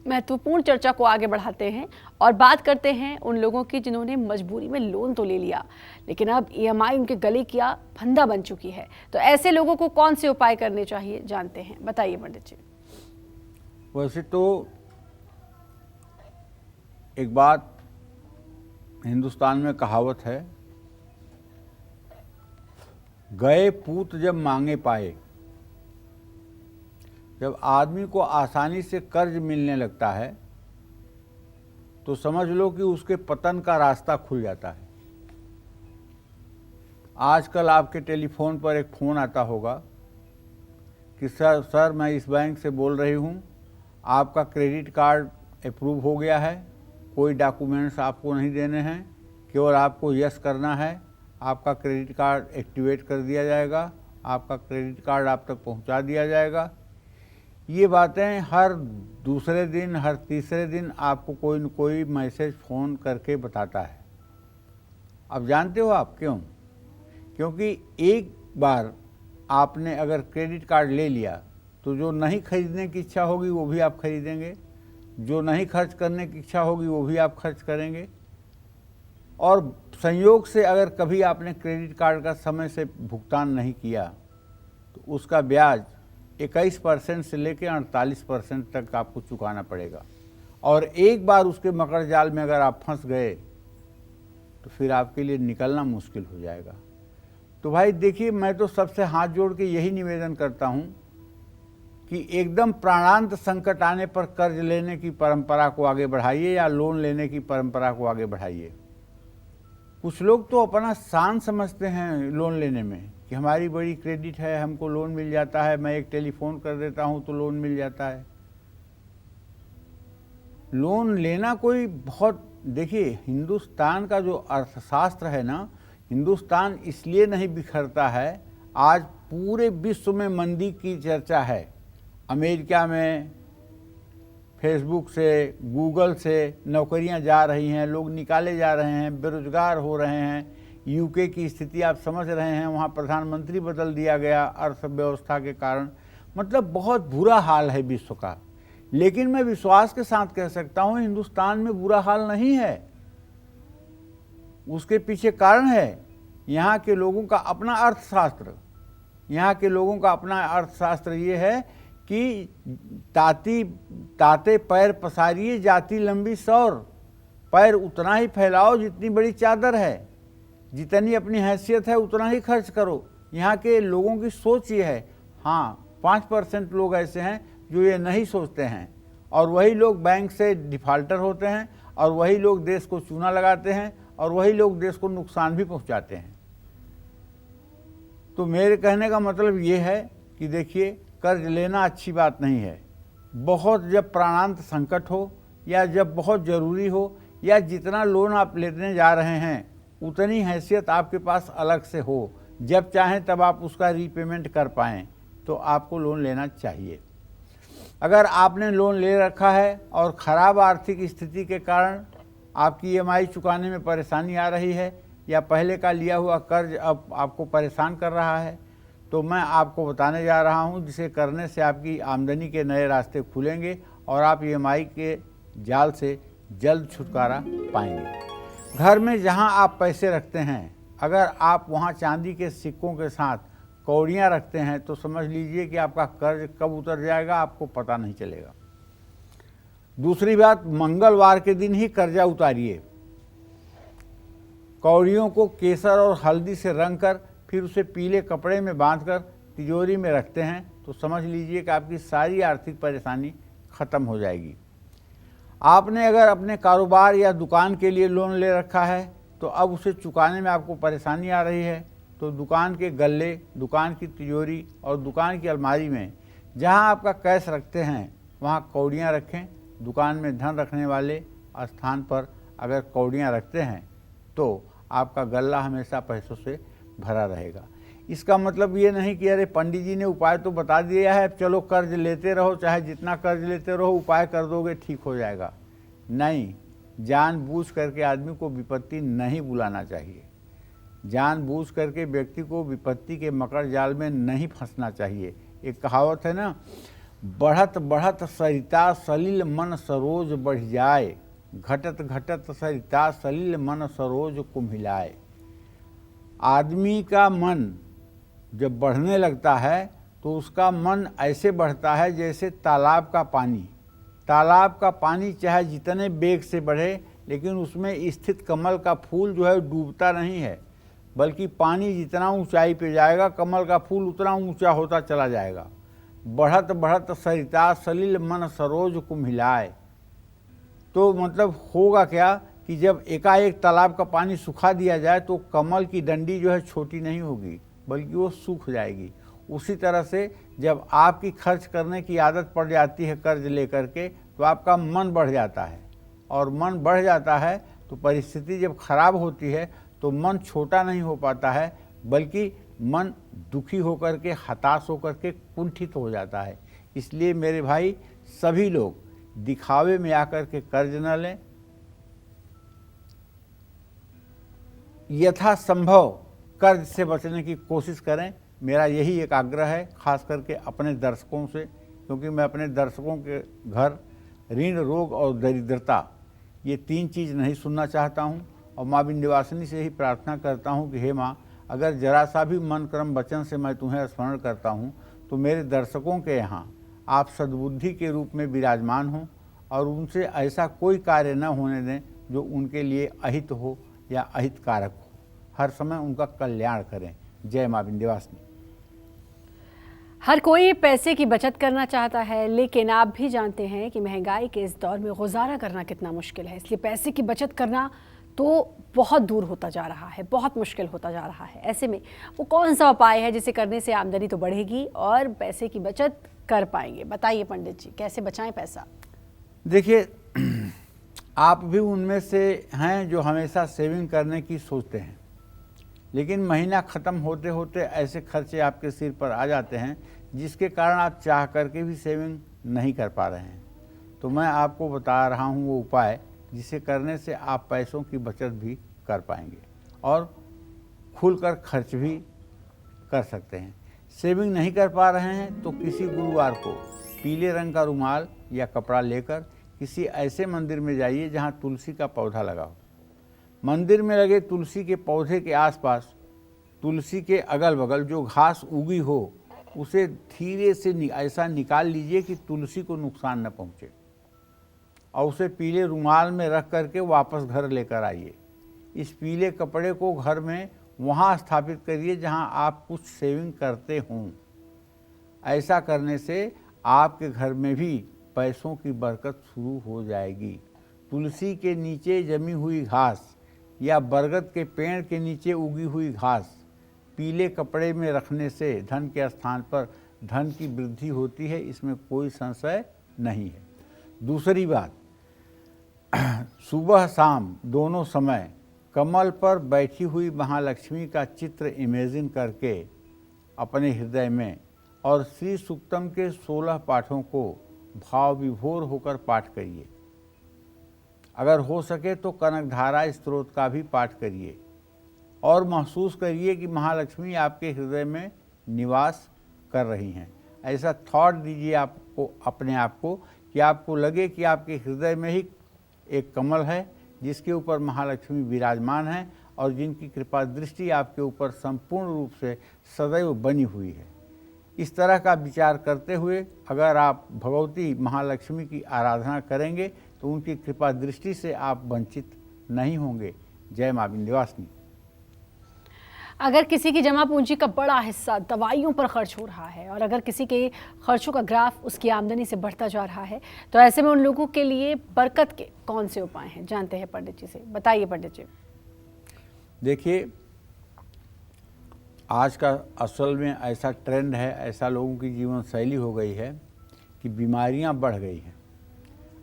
महत्वपूर्ण चर्चा को आगे बढ़ाते हैं और बात करते हैं उन लोगों की जिन्होंने मजबूरी में लोन तो ले लिया, लेकिन अब EMI उनके गले की फंदा बन चुकी है। तो ऐसे लोगों को कौन से उपाय करने चाहिए, जानते हैं। बताइए पंडित जी। वैसे तो एक बात हिंदुस्तान में कहावत है, गए पूत जब मांगे पाए। जब आदमी को आसानी से कर्ज मिलने लगता है तो समझ लो कि उसके पतन का रास्ता खुल जाता है। आजकल आपके टेलीफोन पर एक फ़ोन आता होगा कि सर मैं इस बैंक से बोल रही हूँ, आपका क्रेडिट कार्ड अप्रूव हो गया है, कोई डॉक्यूमेंट्स आपको नहीं देने हैं, केवल आपको यस करना है, आपका क्रेडिट कार्ड एक्टिवेट कर दिया जाएगा, आपका क्रेडिट कार्ड आप तक पहुँचा दिया जाएगा। ये बातें हर दूसरे दिन, हर तीसरे दिन आपको कोई न कोई मैसेज फ़ोन करके बताता है। अब जानते हो आप क्यों? क्योंकि एक बार आपने अगर क्रेडिट कार्ड ले लिया तो जो नहीं खरीदने की इच्छा होगी वो भी आप खरीदेंगे, जो नहीं खर्च करने की इच्छा होगी वो भी आप खर्च करेंगे। और संयोग से अगर कभी आपने क्रेडिट कार्ड का समय से भुगतान नहीं किया तो उसका ब्याज 21% से लेकर 48% तक आपको चुकाना पड़ेगा। और एक बार उसके मकर जाल में अगर आप फंस गए तो फिर आपके लिए निकलना मुश्किल हो जाएगा। तो भाई देखिए, मैं तो सबसे हाथ जोड़ के यही निवेदन करता हूँ कि एकदम प्राणांत संकट आने पर कर्ज लेने की परंपरा को आगे बढ़ाइए या लोन लेने की परंपरा को आगे बढ़ाइए। कुछ लोग तो अपना शान समझते हैं लोन लेने में कि हमारी बड़ी क्रेडिट है, हमको लोन मिल जाता है, मैं एक टेलीफोन कर देता हूं तो लोन मिल जाता है। लोन लेना कोई बहुत, देखिए हिंदुस्तान का जो अर्थशास्त्र है ना, हिंदुस्तान इसलिए नहीं बिखरता है। आज पूरे विश्व में मंदी की चर्चा है। अमेरिका में फेसबुक से, गूगल से नौकरियां जा रही हैं, लोग निकाले जा रहे हैं, बेरोजगार हो रहे हैं। यूके की स्थिति आप समझ रहे हैं, वहाँ प्रधानमंत्री बदल दिया गया अर्थव्यवस्था के कारण। मतलब बहुत बुरा हाल है विश्व का। लेकिन मैं विश्वास के साथ कह सकता हूँ हिंदुस्तान में बुरा हाल नहीं है। उसके पीछे कारण है यहाँ के लोगों का अपना अर्थशास्त्र। यहाँ के लोगों का अपना अर्थशास्त्र ये है कि ताते पैर पसारिए, जाती लंबी सौर, पैर उतना ही फैलाओ जितनी बड़ी चादर है, जितनी अपनी हैसियत है उतना ही खर्च करो। यहाँ के लोगों की सोच ये है। हाँ, 5% लोग ऐसे हैं जो ये नहीं सोचते हैं, और वही लोग बैंक से डिफाल्टर होते हैं, और वही लोग देश को चूना लगाते हैं, और वही लोग देश को नुकसान भी पहुँचाते हैं। तो मेरे कहने का मतलब ये है कि देखिए, कर्ज लेना अच्छी बात नहीं है। बहुत जब प्राणांत संकट हो, या जब बहुत ज़रूरी हो, या जितना लोन आप लेने जा रहे हैं उतनी हैसियत आपके पास अलग से हो, जब चाहें तब आप उसका रीपेमेंट कर पाएँ, तो आपको लोन लेना चाहिए। अगर आपने लोन ले रखा है और ख़राब आर्थिक स्थिति के कारण आपकी EMI चुकाने में परेशानी आ रही है, या पहले का लिया हुआ कर्ज अब आपको परेशान कर रहा है, तो मैं आपको बताने जा रहा हूं जिसे करने से आपकी आमदनी के नए रास्ते खुलेंगे और आप EMI के जाल से जल्द छुटकारा पाएंगे। घर में जहां आप पैसे रखते हैं अगर आप वहाँ चांदी के सिक्कों के साथ कौड़ियाँ रखते हैं तो समझ लीजिए कि आपका कर्ज कब उतर जाएगा आपको पता नहीं चलेगा। दूसरी बात, मंगलवार के दिन ही कर्जा उतारिए। कौड़ियों को केसर और हल्दी से रंग कर फिर उसे पीले कपड़े में बांधकर तिजोरी में रखते हैं तो समझ लीजिए कि आपकी सारी आर्थिक परेशानी खत्म हो जाएगी। आपने अगर अपने कारोबार या दुकान के लिए लोन ले रखा है तो अब उसे चुकाने में आपको परेशानी आ रही है तो दुकान के गल्ले, दुकान की तिजोरी और दुकान की अलमारी में जहां आपका कैश रखते हैं वहां कौड़ियां रखें। दुकान में धन रखने वाले स्थान पर अगर कौड़ियां रखते हैं तो आपका गल्ला हमेशा पैसों से भरा रहेगा। इसका मतलब ये नहीं कि अरे पंडित जी ने उपाय तो बता दिया है, चलो कर्ज लेते रहो, चाहे जितना कर्ज लेते रहो, उपाय कर दोगे ठीक हो जाएगा। नहीं, जानबूझ करके आदमी को विपत्ति नहीं बुलाना चाहिए। जानबूझ करके व्यक्ति को विपत्ति के मकर जाल में नहीं फंसना चाहिए। एक कहावत है ना, बढ़त बढ़त सरिता सलिल मन सरोज बढ़ जाए, घटत घटत सरिता सलिल मन सरोज कुम्हिलाए। आदमी का मन जब बढ़ने लगता है तो उसका मन ऐसे बढ़ता है जैसे तालाब का पानी। तालाब का पानी चाहे जितने वेग से बढ़े लेकिन उसमें स्थित कमल का फूल जो है डूबता नहीं है, बल्कि पानी जितना ऊंचाई पे जाएगा कमल का फूल उतना ऊंचा होता चला जाएगा। बढ़त बढ़त सरिता सलिल मन सरोज कुम्हिलाए। तो मतलब होगा क्या कि जब एकाएक तालाब का पानी सुखा दिया जाए तो कमल की डंडी जो है छोटी नहीं होगी बल्कि वो सूख जाएगी। उसी तरह से जब आपकी खर्च करने की आदत पड़ जाती है कर्ज लेकर के तो आपका मन बढ़ जाता है, और मन बढ़ जाता है तो परिस्थिति जब खराब होती है तो मन छोटा नहीं हो पाता है बल्कि मन दुखी होकर के, हताश होकर के कुंठित हो जाता है। इसलिए मेरे भाई, सभी लोग दिखावे में आकर के कर्ज न लें। यथासंभव कर्ज से बचने की कोशिश करें। मेरा यही एक आग्रह है, खास करके अपने दर्शकों से, क्योंकि मैं अपने दर्शकों के घर ऋण, रोग और दरिद्रता, ये 3 चीज़ नहीं सुनना चाहता हूँ। और माँ विंध्यवासिनी से ही प्रार्थना करता हूँ कि हे माँ, अगर जरा सा भी मन क्रम वचन से मैं तुम्हें स्मरण करता हूँ तो मेरे दर्शकों के यहाँ आप सद्बुद्धि के रूप में विराजमान हों और उनसे ऐसा कोई कार्य न होने दें जो उनके लिए अहित हो या अहित कारक हो। हर समय उनका कल्याण करें। जय माँ विंध्यवासिनी। हर कोई पैसे की बचत करना चाहता है, लेकिन आप भी जानते हैं कि महंगाई के इस दौर में गुजारा करना कितना मुश्किल है। इसलिए पैसे की बचत करना तो बहुत दूर होता जा रहा है, बहुत मुश्किल होता जा रहा है। ऐसे में वो कौन सा उपाय है जिसे करने से आमदनी तो बढ़ेगी और पैसे की बचत कर पाएंगे? बताइए पंडित जी, कैसे बचाएं पैसा? देखिए, आप भी उनमें से हैं जो हमेशा सेविंग करने की सोचते हैं, लेकिन महीना ख़त्म होते होते ऐसे खर्चे आपके सिर पर आ जाते हैं जिसके कारण आप चाह करके भी सेविंग नहीं कर पा रहे हैं। तो मैं आपको बता रहा हूँ वो उपाय जिसे करने से आप पैसों की बचत भी कर पाएंगे और खुलकर खर्च भी कर सकते हैं। सेविंग नहीं कर पा रहे हैं तो किसी गुरुवार को पीले रंग का रुमाल या कपड़ा लेकर किसी ऐसे मंदिर में जाइए जहां तुलसी का पौधा लगा हो। मंदिर में लगे तुलसी के पौधे के आसपास, तुलसी के अगल बगल जो घास उगी हो उसे धीरे से ऐसा निकाल लीजिए कि तुलसी को नुकसान न पहुंचे, और उसे पीले रुमाल में रख करके वापस घर लेकर आइए। इस पीले कपड़े को घर में वहाँ स्थापित करिए जहाँ आप कुछ सेविंग करते हों। ऐसा करने से आपके घर में भी पैसों की बरकत शुरू हो जाएगी। तुलसी के नीचे जमी हुई घास या बरगद के पेड़ के नीचे उगी हुई घास पीले कपड़े में रखने से धन के स्थान पर धन की वृद्धि होती है, इसमें कोई संशय नहीं है। दूसरी बात, सुबह शाम दोनों समय कमल पर बैठी हुई महालक्ष्मी का चित्र इमेजिन करके अपने हृदय में और श्री सूक्तम के 16 पाठों को भाव विभोर होकर पाठ करिए। अगर हो सके तो कनकधारा स्त्रोत का भी पाठ करिए और महसूस करिए कि महालक्ष्मी आपके हृदय में निवास कर रही हैं। ऐसा थॉट दीजिए आपको, अपने आप को, कि आपको लगे कि आपके हृदय में ही एक कमल है जिसके ऊपर महालक्ष्मी विराजमान है और जिनकी कृपा दृष्टि आपके ऊपर संपूर्ण रूप से सदैव बनी हुई है। इस तरह का विचार करते हुए अगर आप भगवती महालक्ष्मी की आराधना करेंगे तो उनकी कृपा दृष्टि से आप वंचित नहीं होंगे। जय मां विंध्यवासिनी। अगर किसी की जमा पूंजी का बड़ा हिस्सा दवाइयों पर खर्च हो रहा है और अगर किसी के खर्चों का ग्राफ उसकी आमदनी से बढ़ता जा रहा है, तो ऐसे में उन लोगों के लिए बरकत के कौन से उपाय हैं, जानते हैं पंडित जी से। बताइए पंडित जी। देखिए, आज का असल में ऐसा ट्रेंड है, ऐसा लोगों की जीवन शैली हो गई है कि बीमारियां बढ़ गई हैं।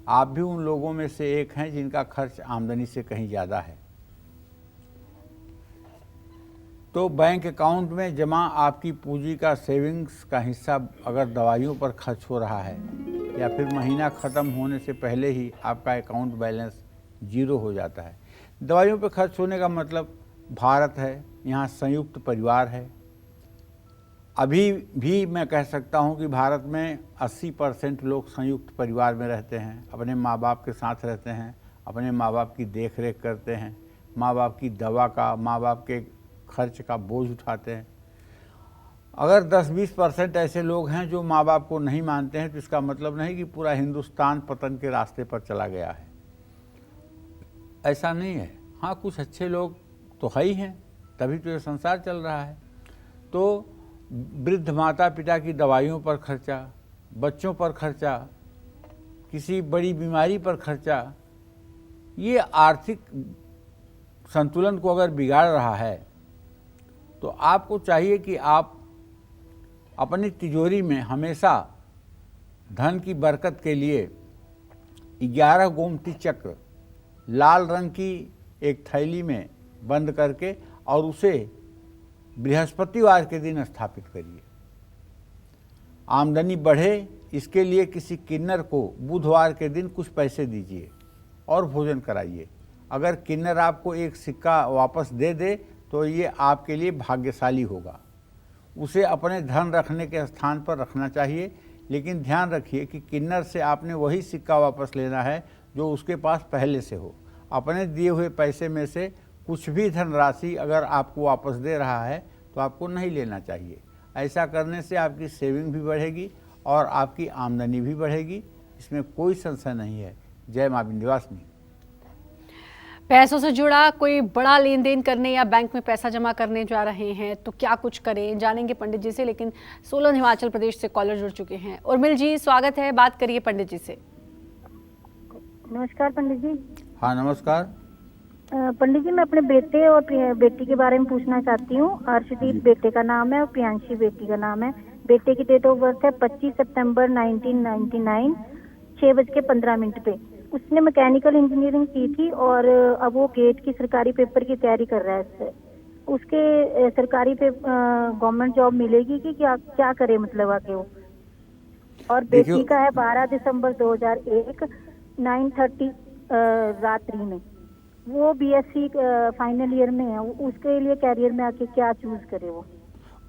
आप भी उन लोगों में से एक हैं जिनका खर्च आमदनी से कहीं ज़्यादा है। तो बैंक अकाउंट में जमा आपकी पूंजी का सेविंग्स का हिस्सा अगर दवाइयों पर खर्च हो रहा है या फिर महीना ख़त्म होने से पहले ही आपका अकाउंट बैलेंस 0 हो जाता है। दवाइयों पर खर्च होने का मतलब भारत है, यहाँ संयुक्त परिवार है। अभी भी मैं कह सकता हूँ कि भारत में 80% लोग संयुक्त परिवार में रहते हैं, अपने माँ बाप के साथ रहते हैं, अपने माँ बाप की देख रेख करते हैं, माँ बाप की दवा का, माँ बाप के खर्च का बोझ उठाते हैं। अगर 10-20% ऐसे लोग हैं जो माँ बाप को नहीं मानते हैं तो इसका मतलब नहीं कि पूरा हिंदुस्तान पतन के रास्ते पर चला गया है। ऐसा नहीं है। हाँ, कुछ अच्छे लोग तो है ही हैं, तभी तो ये संसार चल रहा है। तो वृद्ध माता पिता की दवाइयों पर खर्चा, बच्चों पर खर्चा, किसी बड़ी बीमारी पर खर्चा, ये आर्थिक संतुलन को अगर बिगाड़ रहा है तो आपको चाहिए कि आप अपनी तिजोरी में हमेशा धन की बरकत के लिए 11 गोमती चक्र लाल रंग की एक थैली में बंद करके और उसे बृहस्पतिवार के दिन स्थापित करिए। आमदनी बढ़े इसके लिए किसी किन्नर को बुधवार के दिन कुछ पैसे दीजिए और भोजन कराइए। अगर किन्नर आपको एक सिक्का वापस दे दे तो ये आपके लिए भाग्यशाली होगा। उसे अपने धन रखने के स्थान पर रखना चाहिए, लेकिन ध्यान रखिए कि किन्नर से आपने वही सिक्का वापस लेना है जो उसके पास पहले से हो। अपने दिए हुए पैसे में से कुछ भी धनराशि अगर आपको वापस दे रहा है तो आपको नहीं लेना चाहिए। ऐसा करने से आपकी सेविंग भी बढ़ेगी और आपकी आमदनी भी बढ़ेगी, इसमें कोई संशय नहीं है। जय मां विंध्यवासिनी। पैसों से जुड़ा कोई बड़ा लेन देन करने या बैंक में पैसा जमा करने जा रहे हैं तो क्या कुछ करें, जानेंगे पंडित जी से। लेकिन सोलन हिमाचल प्रदेश से कॉलर जुड़ चुके हैं। उर्मिल जी, स्वागत है, बात करिए पंडित जी से। नमस्कार पंडित जी। हाँ नमस्कार। पंडित जी, मैं अपने बेटे और बेटी के बारे में पूछना चाहती हूँ। अर्शदीप बेटे का नाम है और प्रियांशी बेटी का नाम है। बेटे की डेट ऑफ बर्थ है 25 सितंबर 1999, 6:15 पे। उसने मैकेनिकल इंजीनियरिंग की थी और अब वो गेट की सरकारी पेपर की तैयारी कर रहा है। इससे उसके सरकारी पे गवर्नमेंट जॉब मिलेगी कि क्या करे, मतलब आगे वो। और बेटी का है 12 दिसंबर 2001, 9:30 रात्रि में। वो बीएससी फाइनल ईयर में है। उसके लिए कैरियर में आके क्या चूज करे वो।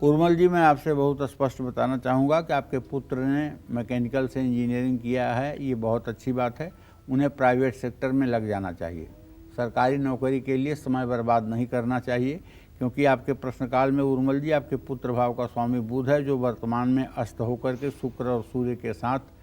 उर्मिल जी, मैं आपसे बहुत स्पष्ट बताना चाहूँगा कि आपके पुत्र ने मैकेनिकल से इंजीनियरिंग किया है, ये बहुत अच्छी बात है। उन्हें प्राइवेट सेक्टर में लग जाना चाहिए। सरकारी नौकरी के लिए समय बर्बाद नहीं करना चाहिए, क्योंकि आपके प्रश्नकाल में उर्मिल जी आपके पुत्र भाव का स्वामी बुध है, जो वर्तमान में अस्त होकर के शुक्र और सूर्य के साथ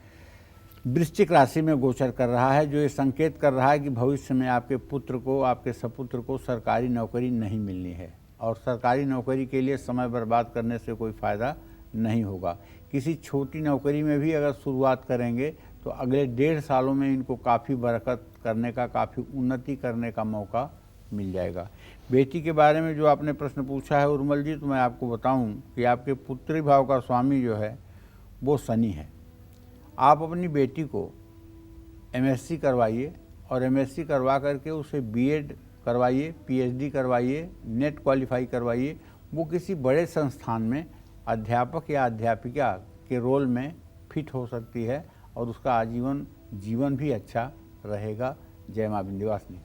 वृश्चिक राशि में गोचर कर रहा है, जो ये संकेत कर रहा है कि भविष्य में आपके पुत्र को, आपके सपुत्र को सरकारी नौकरी नहीं मिलनी है और सरकारी नौकरी के लिए समय बर्बाद करने से कोई फ़ायदा नहीं होगा। किसी छोटी नौकरी में भी अगर शुरुआत करेंगे तो अगले 1.5 सालों में इनको काफ़ी बरकत करने का, काफ़ी उन्नति करने का मौका मिल जाएगा। बेटी के बारे में जो आपने प्रश्न पूछा है उर्मिल जी, तो मैं आपको बताऊं कि आपके पुत्री भाव का स्वामी जो है वो शनि है। आप अपनी बेटी को एमएससी करवाइए और एमएससी करवा करके उसे बीएड करवाइए, पीएचडी करवाइए, नेट क्वालिफाई करवाइए। वो किसी बड़े संस्थान में अध्यापक या अध्यापिका के रोल में फिट हो सकती है और उसका आजीवन जीवन भी अच्छा रहेगा। जय मां विंध्यवासिनी।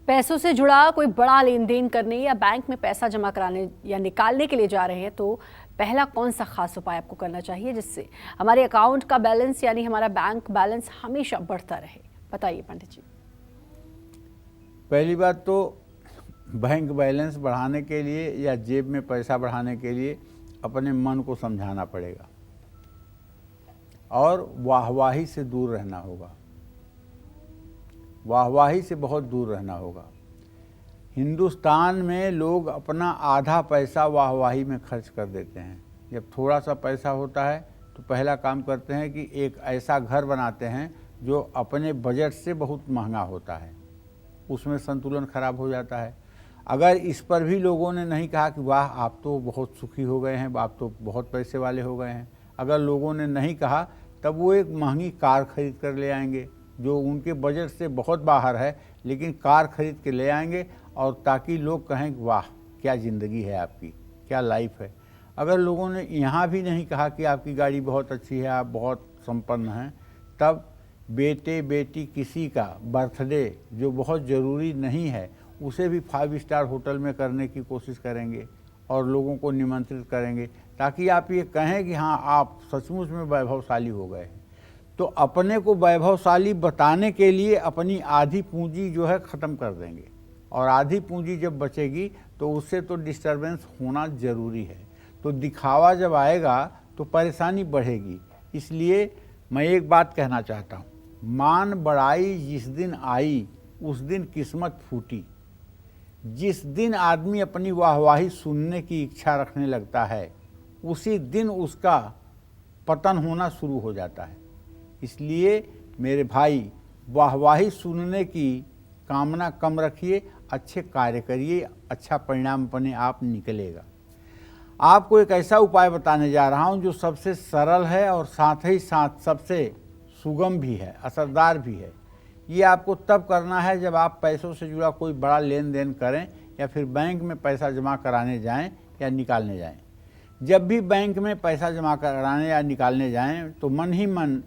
पैसों से जुड़ा कोई बड़ा लेन देन करने या बैंक में पैसा जमा कराने या निकालने के लिए जा रहे हैं तो पहला कौन सा खास उपाय आपको करना चाहिए जिससे हमारे अकाउंट का बैलेंस यानी हमारा बैंक बैलेंस हमेशा बढ़ता रहे? बताइए पंडित जी। पहली बात तो बैंक बैलेंस बढ़ाने के लिए या जेब में पैसा बढ़ाने के लिए अपने मन को समझाना पड़ेगा और वाहवाही से दूर रहना होगा। वाहवाही से बहुत दूर रहना होगा। हिंदुस्तान में लोग अपना आधा पैसा वाहवाही में खर्च कर देते हैं। जब थोड़ा सा पैसा होता है तो पहला काम करते हैं कि एक ऐसा घर बनाते हैं जो अपने बजट से बहुत महंगा होता है, उसमें संतुलन खराब हो जाता है। अगर इस पर भी लोगों ने नहीं कहा कि वाह आप तो बहुत सुखी हो गए हैं, आप तो बहुत पैसे वाले हो गए हैं, अगर लोगों ने नहीं कहा तब वो एक महंगी कार खरीद कर ले आएंगे जो उनके बजट से बहुत बाहर है, लेकिन कार खरीद के ले आएंगे और ताकि लोग कहें कि वाह क्या ज़िंदगी है आपकी, क्या लाइफ है। अगर लोगों ने यहाँ भी नहीं कहा कि आपकी गाड़ी बहुत अच्छी है, आप बहुत संपन्न हैं, तब बेटे बेटी किसी का बर्थडे जो बहुत ज़रूरी नहीं है उसे भी 5 स्टार होटल में करने की कोशिश करेंगे और लोगों को निमंत्रित करेंगे ताकि आप ये कहें कि हाँ आप सचमुच में वैभवशाली हो गए हैं। तो अपने को वैभवशाली बताने के लिए अपनी आधी पूंजी जो है ख़त्म कर देंगे और आधी पूंजी जब बचेगी तो उससे तो डिस्टर्बेंस होना ज़रूरी है। तो दिखावा जब आएगा तो परेशानी बढ़ेगी। इसलिए मैं एक बात कहना चाहता हूँ, मान बढ़ाई जिस दिन आई उस दिन किस्मत फूटी। जिस दिन आदमी अपनी वाहवाही सुनने की इच्छा रखने लगता है उसी दिन उसका पतन होना शुरू हो जाता है। इसलिए मेरे भाई वाहवाही सुनने की कामना कम रखिए, अच्छे कार्य करिए, अच्छा परिणाम अपने आप निकलेगा। आपको एक ऐसा उपाय बताने जा रहा हूं जो सबसे सरल है और साथ ही साथ सबसे सुगम भी है, असरदार भी है। ये आपको तब करना है जब आप पैसों से जुड़ा कोई बड़ा लेन देन करें या फिर बैंक में पैसा जमा कराने जाएं या निकालने जाएं। जब भी बैंक में पैसा जमा कराने या निकालने जाएं तो मन ही मन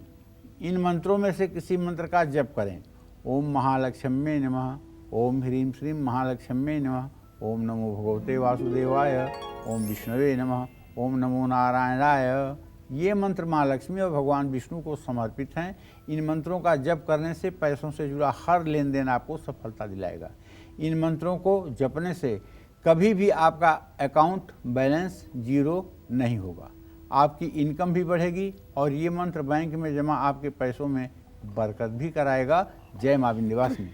इन मंत्रों में से किसी मंत्र का जप करें। ओम महालक्ष्म्ये नमः, ओम ह्रीं श्रीं महालक्ष्म्ये नमः, ओम नमो भगवते वासुदेवाय, ओम विष्णुवे नमः, ओम नमो नारायणाय। ये मंत्र माँ लक्ष्मी और भगवान विष्णु को समर्पित हैं। इन मंत्रों का जप करने से पैसों से जुड़ा हर लेन देन आपको सफलता दिलाएगा। इन मंत्रों को जपने से कभी भी आपका अकाउंट बैलेंस जीरो नहीं होगा, आपकी इनकम भी बढ़ेगी और ये मंत्र बैंक में जमा आपके पैसों में बरकत भी कराएगा। जय मां विंध्यवासिनी।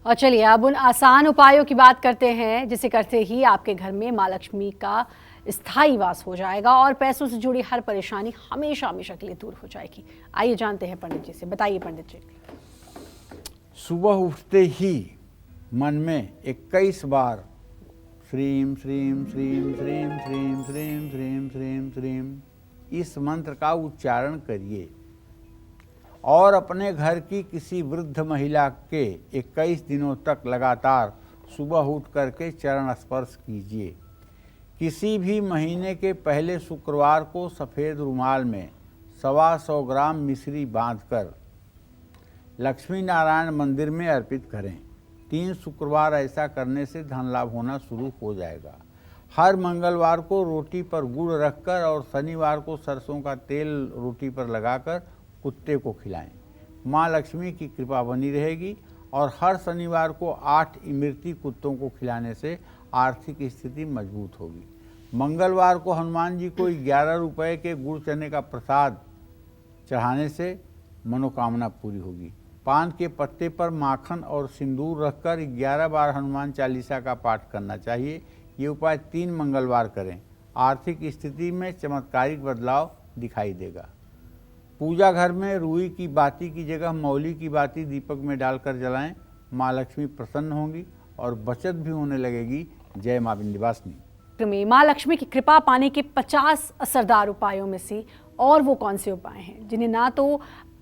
और चलिए अब उन आसान उपायों की बात करते हैं जिसे करते ही आपके घर में माँ लक्ष्मी का स्थायी वास हो जाएगा और पैसों से जुड़ी हर परेशानी हमेशा हमेशा के लिए दूर हो जाएगी। आइए जानते हैं पंडित जी से। बताइए पंडित जी। सुबह उठते ही मन में 21 बार श्रीम श्रीम श्रीम श्रीम श्रीम श्रीम श्रीम श्रीम श्रीम इस मंत्र का उच्चारण करिए और अपने घर की किसी वृद्ध महिला के 21 दिनों तक लगातार सुबह उठ करके चरण स्पर्श कीजिए। किसी भी महीने के पहले शुक्रवार को सफ़ेद रुमाल में 125 ग्राम मिश्री बांधकर लक्ष्मी नारायण मंदिर में अर्पित करें। 3 शुक्रवार ऐसा करने से धन लाभ होना शुरू हो जाएगा। हर मंगलवार को रोटी पर गुड़ रखकर और शनिवार को सरसों का तेल रोटी पर लगाकर कुत्ते को खिलाएं। माँ लक्ष्मी की कृपा बनी रहेगी और हर शनिवार को 8 इमरती कुत्तों को खिलाने से आर्थिक स्थिति मजबूत होगी। मंगलवार को हनुमान जी को 11 रुपए के गुड़ चने का प्रसाद चढ़ाने से मनोकामना पूरी होगी। पान के पत्ते पर माखन और सिंदूर रखकर 11 बार हनुमान चालीसा का पाठ करना चाहिए। ये उपाय 3 मंगलवार करें। आर्थिक स्थिति में चमत्कारिक बदलाव दिखाई देगा। पूजा घर में रुई की बाती की जगह मौली की बाती दीपक में डालकर जलाएं। माँ लक्ष्मी प्रसन्न होंगी और बचत भी होने लगेगी। जय माँ विंध्यवासिनी। में माँ लक्ष्मी की कृपा पाने के 50 असरदार उपायों में से और वो कौन से उपाय हैं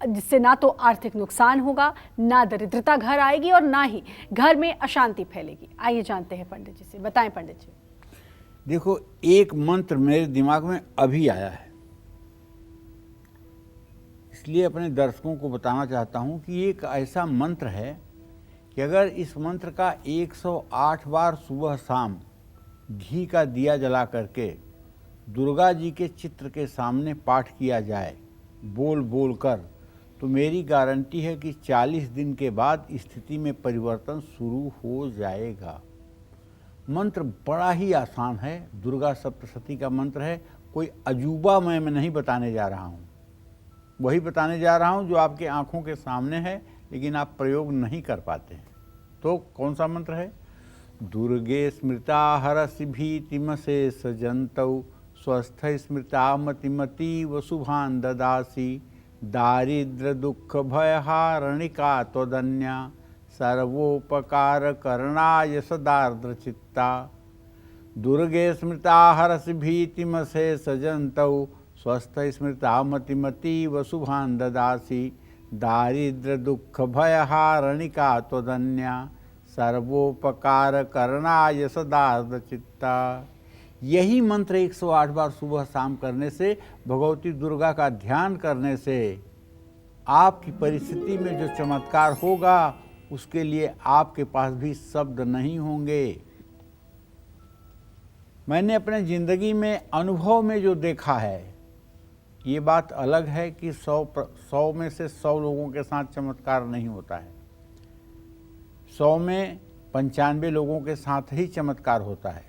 जिससे ना तो आर्थिक नुकसान होगा, ना दरिद्रता घर आएगी और ना ही घर में अशांति फैलेगी। आइए जानते हैं पंडित जी से। बताएं पंडित जी। देखो, एक मंत्र मेरे दिमाग में अभी आया है, इसलिए अपने दर्शकों को बताना चाहता हूं कि एक ऐसा मंत्र है कि अगर इस मंत्र का 108 बार सुबह शाम घी का दिया जला करके दुर्गा जी के चित्र के सामने पाठ किया जाए बोल बोल कर, तो मेरी गारंटी है कि 40 दिन के बाद स्थिति में परिवर्तन शुरू हो जाएगा। मंत्र बड़ा ही आसान है, दुर्गा सप्तशती का मंत्र है। कोई अजूबा मैं नहीं बताने जा रहा हूँ, वही बताने जा रहा हूँ जो आपके आँखों के सामने है, लेकिन आप प्रयोग नहीं कर पाते हैं। तो कौन सा मंत्र है? दुर्गे स्मृता हरसि भीतिमसे सजन्तौ स्वस्थ स्मृता मतिमतीव शुभान् ददासि दारिद्र दुख भयहारणिका त्वदन्या सर्वोपकार करणाय सदार्द्र चित्ता। दुर्गे स्मृता हरसि भीतिमसे सजन्तौ स्वस्थ स्मृता मतिमतीव शुभान् ददासि दारिद्र दुख भयहारणिका त्वदन्या सर्वोपकार करणाय सदार्द्र चित्ता। यही मंत्र 108 बार सुबह शाम करने से, भगवती दुर्गा का ध्यान करने से आपकी परिस्थिति में जो चमत्कार होगा उसके लिए आपके पास भी शब्द नहीं होंगे। मैंने अपने जिंदगी में अनुभव में जो देखा है, ये बात अलग है कि 100 में से 100 लोगों के साथ चमत्कार नहीं होता है। 100 में 95 लोगों के साथ ही चमत्कार होता है।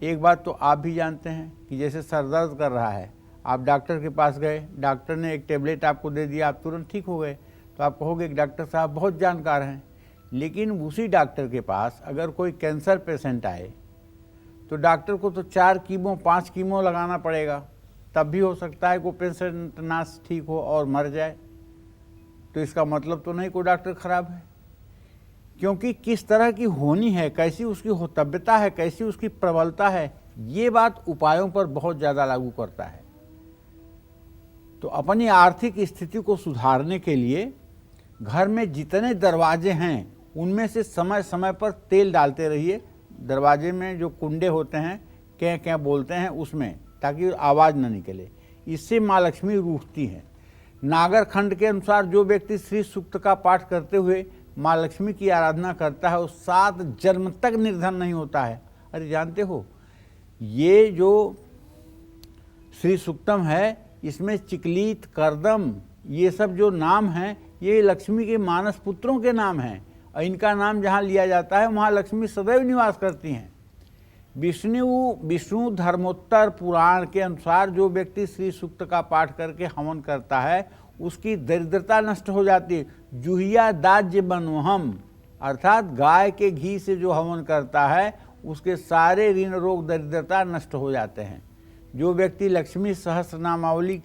एक बात तो आप भी जानते हैं कि जैसे सर दर्द कर रहा है, आप डॉक्टर के पास गए, डॉक्टर ने एक टेबलेट आपको दे दिया, आप तुरंत ठीक हो गए, तो आप कहोगे कि डॉक्टर साहब बहुत जानकार हैं। लेकिन उसी डॉक्टर के पास अगर कोई कैंसर पेशेंट आए तो डॉक्टर को तो 4 कीमो 5 कीमो लगाना पड़ेगा, तब भी हो सकता है कोई पेशेंट ना ठीक हो और मर जाए। तो इसका मतलब तो नहीं कोई डॉक्टर खराब है, क्योंकि किस तरह की होनी है, कैसी उसकी होतव्यता है, कैसी उसकी प्रबलता है, ये बात उपायों पर बहुत ज़्यादा लागू करता है। तो अपनी आर्थिक स्थिति को सुधारने के लिए घर में जितने दरवाजे हैं उनमें से समय समय पर तेल डालते रहिए। दरवाजे में जो कुंडे होते हैं, क्या क्या बोलते हैं उसमें, ताकि आवाज़ न निकले। इससे माँ लक्ष्मी रूठती हैं। नागर खंड के अनुसार जो व्यक्ति श्री सूक्त का पाठ करते हुए माँ लक्ष्मी की आराधना करता है, वो 7 जन्म तक निर्धन नहीं होता है। अरे जानते हो, ये जो श्री सूक्तम है, इसमें चिकलीत, करदम, ये सब जो नाम हैं, ये लक्ष्मी के मानस पुत्रों के नाम हैं, और इनका नाम जहाँ लिया जाता है वहाँ लक्ष्मी सदैव निवास करती हैं। विष्णु धर्मोत्तर पुराण के अनुसार जो व्यक्ति श्री सूक्त का पाठ करके हवन करता है, उसकी दरिद्रता नष्ट हो जाती है। जुहिया दाज्य बनोहम, अर्थात गाय के घी से जो हवन करता है उसके सारे ऋण रोग दरिद्रता नष्ट हो जाते हैं। जो व्यक्ति लक्ष्मी सहस्रनामावली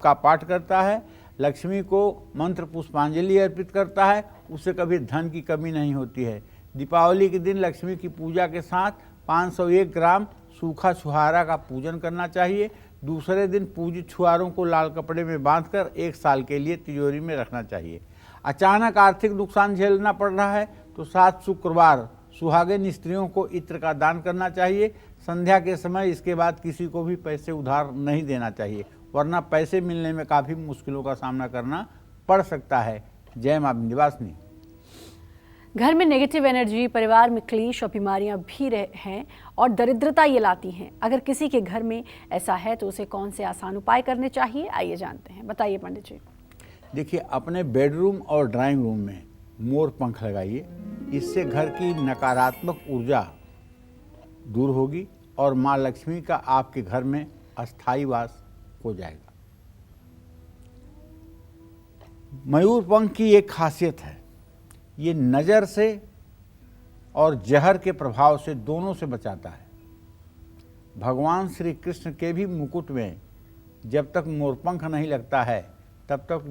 का पाठ करता है, लक्ष्मी को मंत्र पुष्पांजलि अर्पित करता है, उसे कभी धन की कमी नहीं होती है। दीपावली के दिन लक्ष्मी की पूजा के साथ 501 ग्राम सूखा छुहारा का पूजन करना चाहिए। दूसरे दिन पूजित छुहारों को लाल कपड़े में बांधकर 1 साल के लिए तिजोरी में रखना चाहिए। अचानक आर्थिक नुकसान झेलना पड़ रहा है तो 7 शुक्रवार सुहागिन स्त्रियों को इत्र का दान करना चाहिए। संध्या के समय इसके बाद किसी को भी पैसे उधार नहीं देना चाहिए, वरना पैसे मिलने में काफ़ी मुश्किलों का सामना करना पड़ सकता है। जय मां विंध्यवासिनी। घर में नेगेटिव एनर्जी, परिवार में क्लेश और बीमारियां भी हैं और दरिद्रता ये लाती हैं। अगर किसी के घर में ऐसा है तो उसे कौन से आसान उपाय करने चाहिए, आइए जानते हैं। बताइए पंडित जी। देखिए, अपने बेडरूम और ड्राइंग रूम में मोर पंख लगाइए। इससे घर की नकारात्मक ऊर्जा दूर होगी और माँ लक्ष्मी का आपके घर में अस्थायी वास हो जाएगा। मयूर पंख की एक खासियत है, ये नज़र से और जहर के प्रभाव से दोनों से बचाता है। भगवान श्री कृष्ण के भी मुकुट में जब तक मोरपंख नहीं लगता है तब तक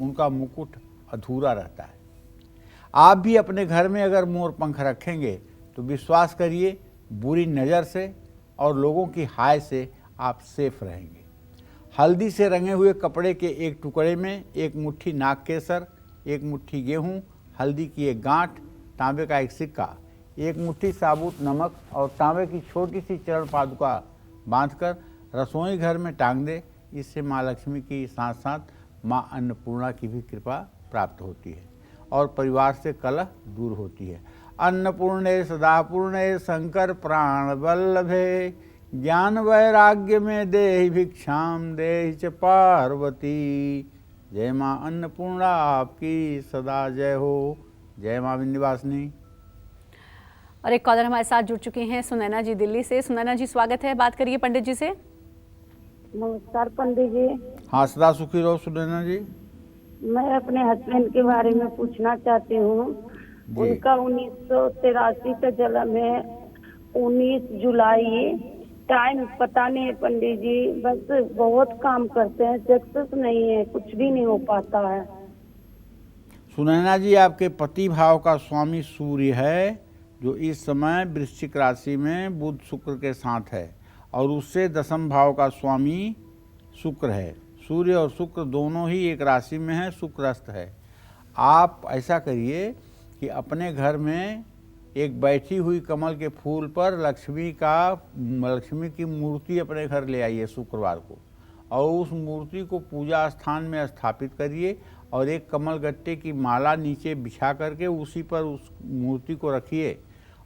उनका मुकुट अधूरा रहता है। आप भी अपने घर में अगर मोरपंख रखेंगे तो विश्वास करिए, बुरी नज़र से और लोगों की हाय से आप सेफ रहेंगे। हल्दी से रंगे हुए कपड़े के एक टुकड़े में 1 मुट्ठी नाग केसर, 1 मुट्ठी गेहूँ, हल्दी की 1 गांठ, तांबे का 1 सिक्का, 1 मुट्ठी साबुत नमक और तांबे की छोटी सी चरण पादुका बांधकर रसोई घर में टांग दे। इससे माँ लक्ष्मी की साथ साथ माँ अन्नपूर्णा की भी कृपा प्राप्त होती है और परिवार से कलह दूर होती है। अन्नपूर्णे सदापूर्णे शंकर प्राण वल्लभे, ज्ञान वैराग्य में देहि भिक्षाम देहि च पार्वती। जय माँ अन्नपूर्णा आपकी सदा जय हो। जय माँ विंध्यवासिनी। और एक कॉलर हमारे साथ जुड़ चुके हैं, सुनैना जी दिल्ली से। सुनैना जी स्वागत है, बात करिए पंडित जी से। नमस्कार पंडित जी। हाँ, सदा सुखी रहो सुनैना जी। मैं अपने हस्बैंड के बारे में पूछना चाहती हूँ। उनका 1983 का जन्म है, 19 जुलाई। टाइम पता नहीं है पंडित जी, बस बहुत काम करते हैं, सक्सेस नहीं है, कुछ भी नहीं हो पाता है। सुनैना जी, आपके पति भाव का स्वामी सूर्य है, जो इस समय वृश्चिक राशि में बुध शुक्र के साथ है, और उससे दशम भाव का स्वामी शुक्र है। सूर्य और शुक्र दोनों ही एक राशि में है, शुक्रस्त है। आप ऐसा करिए कि अपने घर में एक बैठी हुई कमल के फूल पर लक्ष्मी की मूर्ति अपने घर ले आइए शुक्रवार को, और उस मूर्ति को पूजा स्थान में स्थापित करिए, और एक कमल गट्टे की माला नीचे बिछा करके उसी पर उस मूर्ति को रखिए,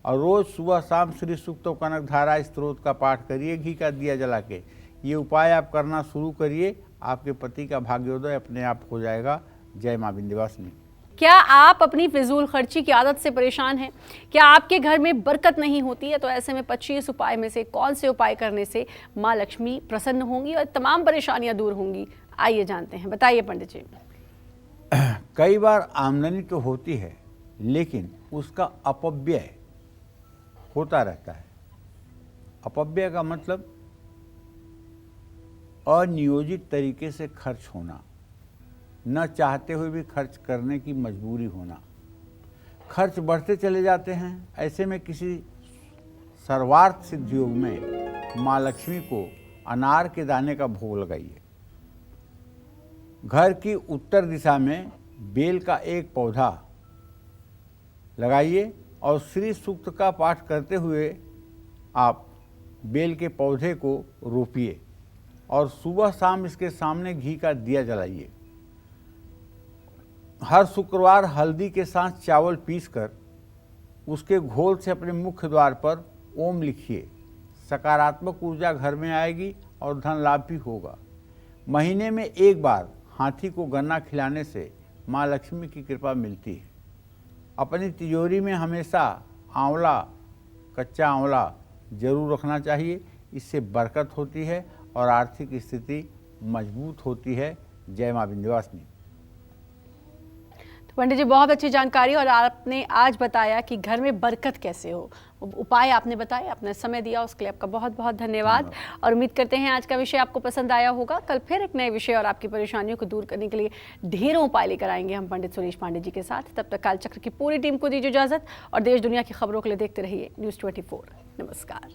और रोज सुबह शाम श्री सूक्त और कनकधारा स्त्रोत का पाठ करिए, घी का दिया जला के। ये उपाय आप करना शुरू करिए, आपके पति का भाग्योदय अपने आप हो जाएगा। जय माँ विंध्यवासिनी। क्या आप अपनी फिजूल खर्ची की आदत से परेशान हैं? क्या आपके घर में बरकत नहीं होती है? तो ऐसे में 25 उपाय में से कौन से उपाय करने से माँ लक्ष्मी प्रसन्न होंगी और तमाम परेशानियां दूर होंगी? आइए जानते हैं, बताइए पंडित जी। कई बार आमदनी तो होती है, लेकिन उसका अपव्यय होता रहता है। अपव्यय का मतलब अनियोजित तरीके से खर्च होना, न चाहते हुए भी खर्च करने की मजबूरी होना। खर्च बढ़ते चले जाते हैं। ऐसे में किसी सर्वार्थ सिद्ध योग में माँ लक्ष्मी को अनार के दाने का भोग लगाइए। घर की उत्तर दिशा में बेल का एक पौधा लगाइए, और श्री सूक्त का पाठ करते हुए आप बेल के पौधे को रोपिए, और सुबह शाम इसके सामने घी का दिया जलाइए। हर शुक्रवार हल्दी के साथ चावल पीसकर उसके घोल से अपने मुख्य द्वार पर ओम लिखिए। सकारात्मक ऊर्जा घर में आएगी और धन लाभ भी होगा। महीने में एक बार हाथी को गन्ना खिलाने से माँ लक्ष्मी की कृपा मिलती है। अपनी तिजोरी में हमेशा आंवला, कच्चा आंवला जरूर रखना चाहिए। इससे बरकत होती है और आर्थिक स्थिति मजबूत होती है। जय माँ विंध्यवासिनी। पंडित जी, बहुत अच्छी जानकारी, और आपने आज बताया कि घर में बरकत कैसे हो, उपाय आपने बताए, आपने समय दिया, उसके लिए आपका बहुत बहुत धन्यवाद। और उम्मीद करते हैं आज का विषय आपको पसंद आया होगा। कल फिर एक नए विषय और आपकी परेशानियों को दूर करने के लिए ढेरों उपाय लेकर आएंगे हम पंडित सुरेश पांडे जी के साथ। तब तक कालचक्र की पूरी टीम को दीजिए इजाजत, और देश दुनिया की खबरों के लिए देखते रहिए News 24। नमस्कार।